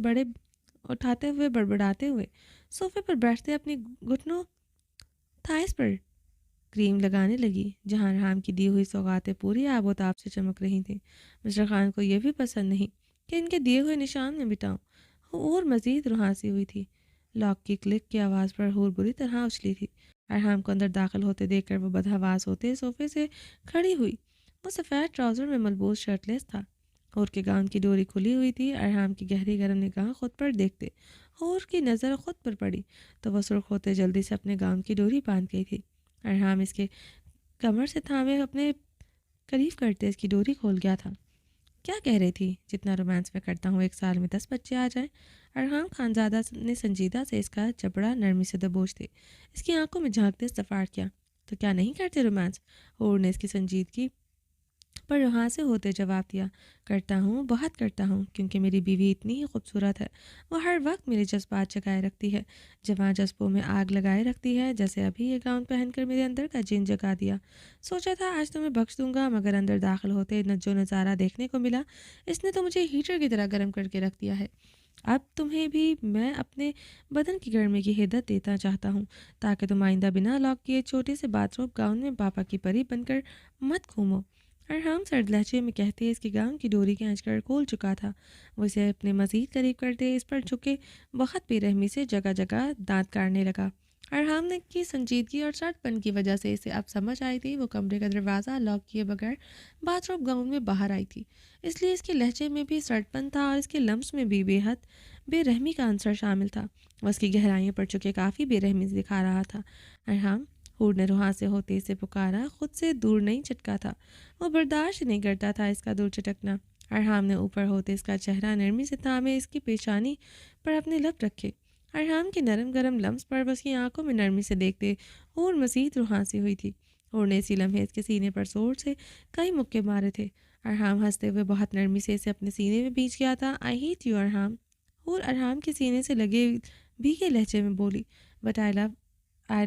بڑبڑاتے ہوئے صوفے پر بیٹھتے اپنی گھٹنوں تھائس پر کریم لگانے لگی، جہاں ارحام کی دی ہوئی سوغاتیں پوری آب و تاب سے چمک رہی تھیں۔ مسٹر خان کو یہ بھی پسند نہیں کہ ان کے دیے ہوئے نشان میں مٹاؤں۔ اور مزید روحانسی ہوئی تھی۔ لاک کی کلک کی آواز پر ہور بری طرح اچھلی تھی۔ ارحام کو اندر داخل ہوتے دیکھ کر وہ بدحواس ہوتے صوفے سے کھڑی ہوئی۔ وہ سفید ٹراؤزر میں ملبوس شرٹ لیس تھا، اور کے گاؤن کی ڈوری کھلی ہوئی تھی۔ ارحام کی گہری گرم نگاہ خود پر دیکھتے اور کی نظر خود پر پڑی تو وہ سرخ ہوتے جلدی سے اپنے گاؤن کی ڈوری باندھ گئی تھی۔ ارحام اس کے کمر سے تھامے اپنے قریب کرتے اس کی ڈوری کھول گیا تھا۔ کیا کہہ رہی تھی؟ جتنا رومانس میں کرتا ہوں 1 سال میں 10 بچے آ جائیں۔ ارحام خانزادہ نے سنجیدہ سے اس کا جبڑا نرمی سے دبوچتے اس کی آنکھوں میں جھانکتے استفار کیا۔ تو کیا نہیں کرتے رومانس؟ اور نے اس کی سنجیدگی پر وہاں سے ہوتے جواب دیا، کرتا ہوں، بہت کرتا ہوں، کیونکہ میری بیوی اتنی ہی خوبصورت ہے۔ وہ ہر وقت میرے جذبات جگائے رکھتی ہے، جوان جذبوں میں آگ لگائے رکھتی ہے، جیسے ابھی یہ گاؤن پہن کر میرے اندر کا جن جگا دیا۔ سوچا تھا آج تمہیں بخش دوں گا، مگر اندر داخل ہوتے جو نظارہ دیکھنے کو ملا، اس نے تو مجھے ہیٹر کی طرح گرم کر کے رکھ دیا ہے۔ اب تمہیں بھی میں اپنے بدن کی گرمی کی ہدایت دیتا چاہتا ہوں، تاکہ تم آئندہ بنا لاک کیے چھوٹے سے باتھ روم گاؤن میں پاپا کی پری بن کر مت گھومو۔ ارحام سرد لہجے میں کہتے اس کی گاؤن کی ڈوری کھینچ کر کھول چکا تھا۔ وہ اسے اپنے مزید قریب کرتے اس پر جھکے بہت بے رحمی سے جگہ جگہ دانت کاٹنے لگا۔ ارحام نے کی سنجیدگی اور سرد پن کی وجہ سے اسے اب سمجھ آئی تھی۔ وہ کمرے کا دروازہ لاک کیے بغیر باتھ روم گاؤن میں باہر آئی تھی، اس لیے اس کے لہجے میں بھی سرد پن تھا اور اس کے لمس میں بھی بے رحمی کا عنصر شامل تھا۔ وہ اس کی گہرائیوں پر چکے کافی بے رحمی دکھا رہا تھا۔ ارحام، ہور نے روحان سے ہوتے اسے پکارا، خود سے دور نہیں چٹکا تھا۔ وہ برداشت نہیں کرتا تھا اس کا دور چٹکنا۔ ارحام نے اوپر ہوتے اس کا چہرہ نرمی سے تھامے اس کی پیشانی پر اپنے لب رکھے۔ ارحام کے نرم گرم لمس پر وہ اس کی آنکھوں میں نرمی سے دیکھتے اور مزید روحانسی ہوئی تھی۔ اور نے اسی لمحے اس کے سینے پر زور سے کئی مکے مارے تھے۔ ارحام ہنستے ہوئے بہت نرمی سے اسے اپنے سینے میں بیچ گیا تھا۔ آئی ہیٹ یو ارحام، اور ارحام کے سینے سے لگے بھیگے لہجے میں بولی، بٹ آئی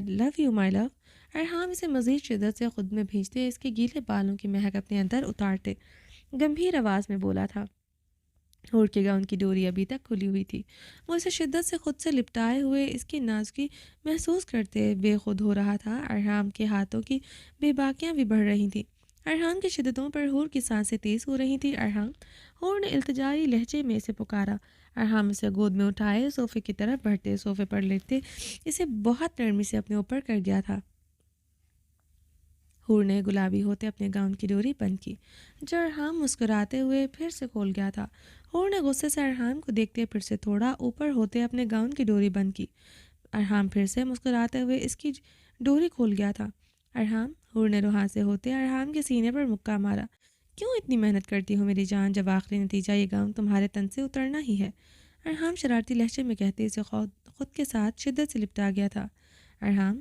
لو یو مائی لو۔ ارحام اسے مزید شدت سے خود میں بھیجتے اس کے گیلے بالوں کی مہک اپنے اندر اتارتے گمبھیر آواز میں بولا تھا۔ اور کے گاؤن کی ڈوری ابھی تک کھلی ہوئی تھی۔ وہ اسے شدت سے خود سے لپٹائے ہوئے اس کی نازکی محسوس کرتے بے خود ہو رہا تھا۔ ارحام کے ہاتھوں کی بے باکیاں بھی بڑھ رہی تھیں۔ ارحام کی شدتوں پر ہور کی سانسیں تیز ہو رہی تھیں۔ ارحام، ہور نے التجائی لہجے میں اسے پکارا۔ ارحام اسے گود میں اٹھائے صوفے کی طرف بڑھتے صوفے پر لیٹتے اسے بہت نرمی سے اپنے اوپر کر گیا تھا۔ ہور نے گلابی ہوتے اپنے گاؤن کی ڈوری بند کی، جو ارحام مسکراتے ہوئے پھر سے کھول گیا تھا۔ ہور نے غصے سے ارحام کو دیکھتے پھر سے تھوڑا اوپر ہوتے اپنے گاؤن کی ڈوری بند کی۔ ارحام پھر سے مسکراتے ہوئے اس کی ڈوری کھول گیا تھا۔ ارحام، ہور نے روحان سے ہوتے ارحام کے سینے پر مکہ مارا، کیوں اتنی محنت کرتی ہو میری جان، جب آخری نتیجہ یہ گاؤن تمہارے تن سے اترنا ہی ہے؟ ارحام شرارتی لہجے میں کہتے اسے خود کے ساتھ شدت سے لپٹا گیا تھا۔ ارحام،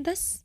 10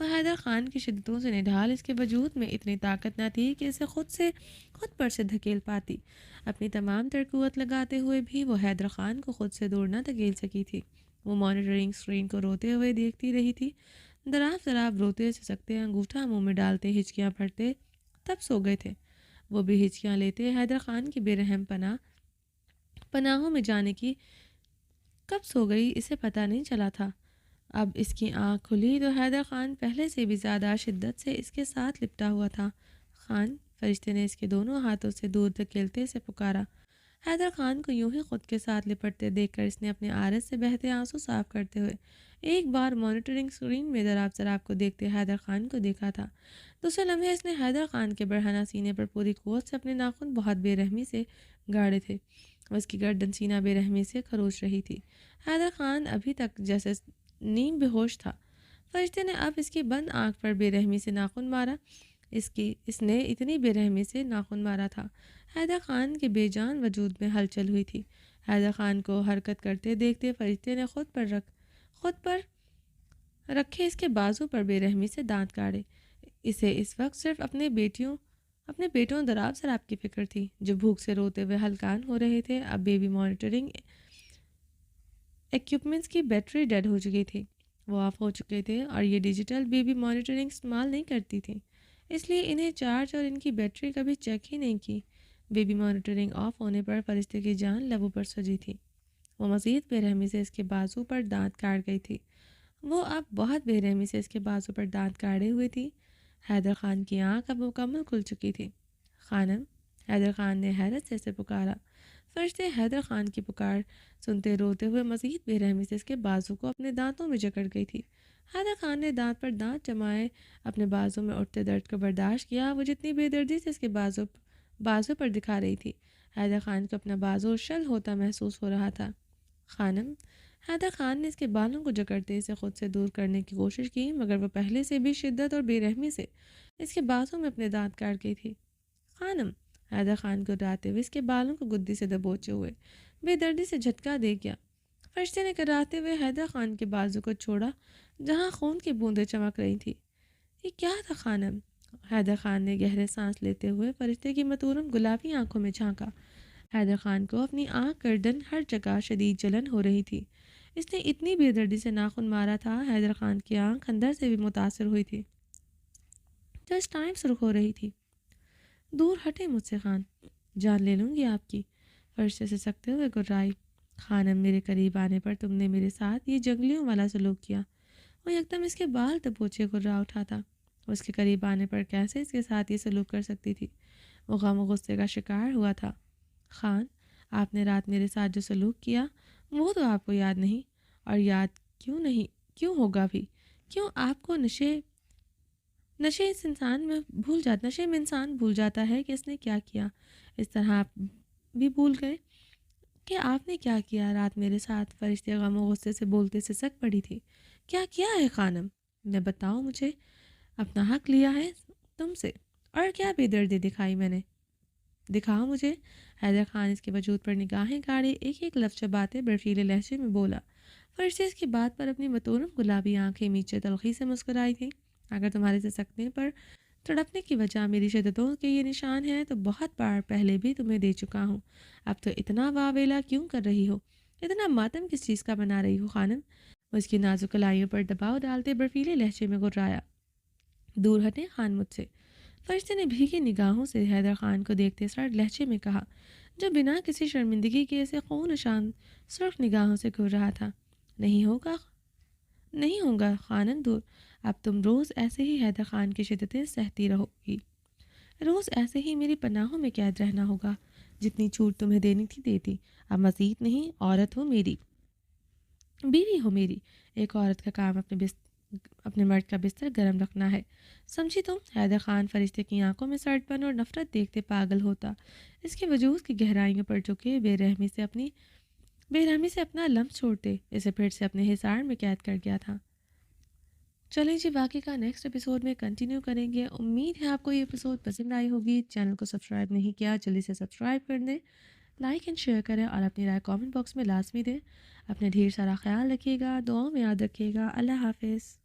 وہ حیدر خان کی شدتوں سے نڈھال اس کے وجود میں اتنی طاقت نہ تھی کہ اسے خود پر سے دھکیل پاتی۔ اپنی تمام تر قوت لگاتے ہوئے بھی وہ حیدر خان کو خود سے دور نہ دھکیل سکی تھی۔ وہ مانیٹرنگ اسکرین کو روتے ہوئے دیکھتی رہی تھی۔ دراف دراف روتے سسکتے، انگوٹھا منہ میں ڈالتے، ہچکیاں پھڑتے، تب سو گئے تھے۔ وہ بھی ہچکیاں لیتے حیدر خان کی بے رحم پناہوں میں جانے کی کب سو گئی اسے پتہ نہیں چلا تھا۔ اب اس کی آنکھ کھلی تو حیدر خان پہلے سے بھی زیادہ شدت سے اس کے ساتھ لپٹا ہوا تھا۔ خان، فرشتے نے اس کے دونوں ہاتھوں سے دور دھکیلتے سے پکارا۔ حیدر خان کو یوں ہی خود کے ساتھ لپٹتے دیکھ کر اس نے اپنے عارض سے بہتے آنسو صاف کرتے ہوئے ایک بار مانیٹرنگ اسکرین میں ضراب کو دیکھتے حیدر خان کو دیکھا تھا۔ دوسرے لمحے اس نے حیدر خان کے برہنہ سینے پر پوری قوت سے اپنے ناخن بہت بے رحمی سے گاڑے تھے۔ اس کی گردن سینہ بے رحمی سے کھروچ رہی تھی۔ حیدر خان ابھی تک جیسے نیم بے ہوش تھا۔ فرشتے نے اب اس کی بند آنکھ پر بے رحمی سے ناخن مارا۔ اس نے اتنی بے رحمی سے ناخن مارا تھا۔ حیدر خان کے بے جان وجود میں ہلچل ہوئی تھی۔ حیدر خان کو حرکت کرتے دیکھتے فرشتے نے خود پر رکھے اس کے بازو پر بے رحمی سے دانت کاڑے۔ اسے اس وقت صرف اپنے بیٹوں دراف کی فکر تھی جو بھوک سے روتے ہوئے ہلکان ہو رہے تھے۔ اب بیبی مانیٹرنگ ایکوپمنٹس کی بیٹری ڈیڈ ہو چکی تھی، وہ آف ہو چکے تھے اور یہ ڈیجیٹل بیبی مانیٹرنگ استعمال نہیں کرتی تھی، اس لیے انہیں چارج اور ان کی بیٹری کبھی چیک ہی نہیں کی۔ بیبی مانیٹرنگ آف ہونے پر فرشتے کی جان لبوں پر سجی تھی۔ وہ مزید بے رحمی سے اس کے بازو پر دانت کاٹ گئی تھی۔ وہ اب بہت بے رحمی سے اس کے بازو پر دانت کاڑے ہوئے تھی۔ حیدر خان کی آنکھ اب مکمل کھل چکی تھی۔ خانم، حیدر خان نے حیرت سے اسے پکارا۔ فرشتے حیدر خان کی پکار سنتے روتے ہوئے مزید بے رحمی سے اس کے بازو کو اپنے دانتوں میں جکڑ گئی تھی۔ حیدر خان نے دانت پر دانت جمائے اپنے بازو میں اٹھتے درد کو برداشت کیا۔ وہ جتنی بے دردی سے اس کے بازو پر دکھا رہی تھی، حیدر خان کو اپنا بازو شل ہوتا محسوس ہو رہا تھا۔ خانم، حیدر خان نے اس کے بالوں کو جکڑتے اسے خود سے دور کرنے کی کوشش کی، مگر وہ پہلے سے بھی شدت اور بے رحمی سے اس کے بازو میں اپنے دانت کاٹ گئی تھی۔ خانم، حیدر خان کو ڈراتے ہوئے اس کے بالوں کو گدی سے دبوچے ہوئے بے دردی سے جھٹکا دے گیا۔ فرشتے نے کراتے ہوئے حیدر خان کے بازو کو چھوڑا جہاں خون کی بوندیں چمک رہی تھی۔ یہ کیا تھا خانم؟ حیدر خان نے گہرے سانس لیتے ہوئے فرشتے کی متورم گلابی آنکھوں میں جھانکا۔ حیدر خان کو اپنی آنکھ، گردن، ہر جگہ شدید جلن ہو رہی تھی۔ اس نے اتنی بے دردی سے ناخن مارا تھا، حیدر خان کی آنکھ اندر سے بھی متاثر ہوئی تھی جو اس ٹائم سرخ ہو رہی تھی۔ دور ہٹے مجھ سے خان، جان لے لوں گی آپ کی، فرشتے سے سکتے ہوئے گرائی۔ خانم، میرے قریب آنے پر تم نے میرے ساتھ یہ جنگلیوں والا سلوک کیا۔ وہ یکدم اس کے بال دبوچے گرا اٹھا تھا۔ اس کے قریب آنے پر کیسے اس کے ساتھ یہ سلوک کر سکتی تھی؟ وہ غم و غصے کا شکار ہوا تھا۔ خان، آپ نے رات میرے ساتھ جو سلوک کیا وہ تو آپ کو یاد نہیں، اور یاد کیوں ہوگا بھی؟ کیوں آپ کو نشے میں انسان بھول جاتا ہے کہ اس نے کیا کیا؟ اس طرح آپ بھی بھول گئے کہ آپ نے کیا کیا رات میرے ساتھ؟ فرشتے غم و غصے سے بولتے سسک پڑی تھی۔ کیا کیا ہے خانم؟ میں بتاؤ مجھے، اپنا حق لیا ہے تم سے، اور کیا بے دردی دکھائی میں نے؟ دکھاؤ مجھے۔ حیدر خان اس کے وجود پر نگاہیں گاڑے ایک ایک لفظ چباتے برفیلے لہجے میں بولا۔ فرشتے اس کی بات پر اپنی متورم گلابی آنکھیں میچے تلخی سے مسکرائی تھی۔ اگر تمہارے سے سکنے پر تڑپنے کی وجہ میری شدتوں کے یہ نشان ہیں تو بہت بار پہلے بھی تمہیں دے چکا ہوں۔ اب تو اتنا واویلا کیوں کر رہی ہو؟ اتنا ماتم کس چیز کا بنا رہی ہو خانم؟ وہ اس کی نازک کلائیوں پر دباؤ ڈالتے برفیلے لہجے میں گرایا۔ دور ہٹیں خان مجھ سے، فرشتے نے بھیگی نگاہوں سے حیدر خان کو دیکھتے سرد لہجے میں کہا، جو بنا کسی شرمندگی کے اسے خون نشان سرخ نگاہوں سے گھور رہا تھا۔ نہیں ہوگا خانم دور، اب تم روز ایسے ہی حیدر خان کی شدتیں سہتی رہو گی، روز ایسے ہی میری پناہوں میں قید رہنا ہوگا۔ جتنی چھوٹ تمہیں دینی تھی دیتی، اب مزید نہیں۔ عورت ہو میری، بیوی ہو میری، ایک عورت کا کام اپنے مرد کا بستر گرم رکھنا ہے، سمجھی تم؟ حیدر خان فرشتے کی آنکھوں میں سرد پن اور نفرت دیکھتے پاگل ہوتا، اس کے وجود کی گہرائیوں پر جھکے بے رحمی سے اپنا لمس چھوڑتے اسے پھر سے اپنے حصار میں قید کر گیا تھا۔ چلیں جی، باقی کا نیکسٹ ایپیسوڈ میں کنٹینیو کریں گے۔ امید ہے آپ کو یہ ایپیسوڈ پسند آئی ہوگی۔ چینل کو سبسکرائب نہیں کیا، جلدی سے سبسکرائب کر دیں، لائک اینڈ شیئر کریں اور اپنی رائے کامنٹ باکس میں لازمی دیں۔ اپنے ڈھیر سارا خیال رکھیے گا، دعاؤں میں یاد رکھیے گا۔ اللہ حافظ۔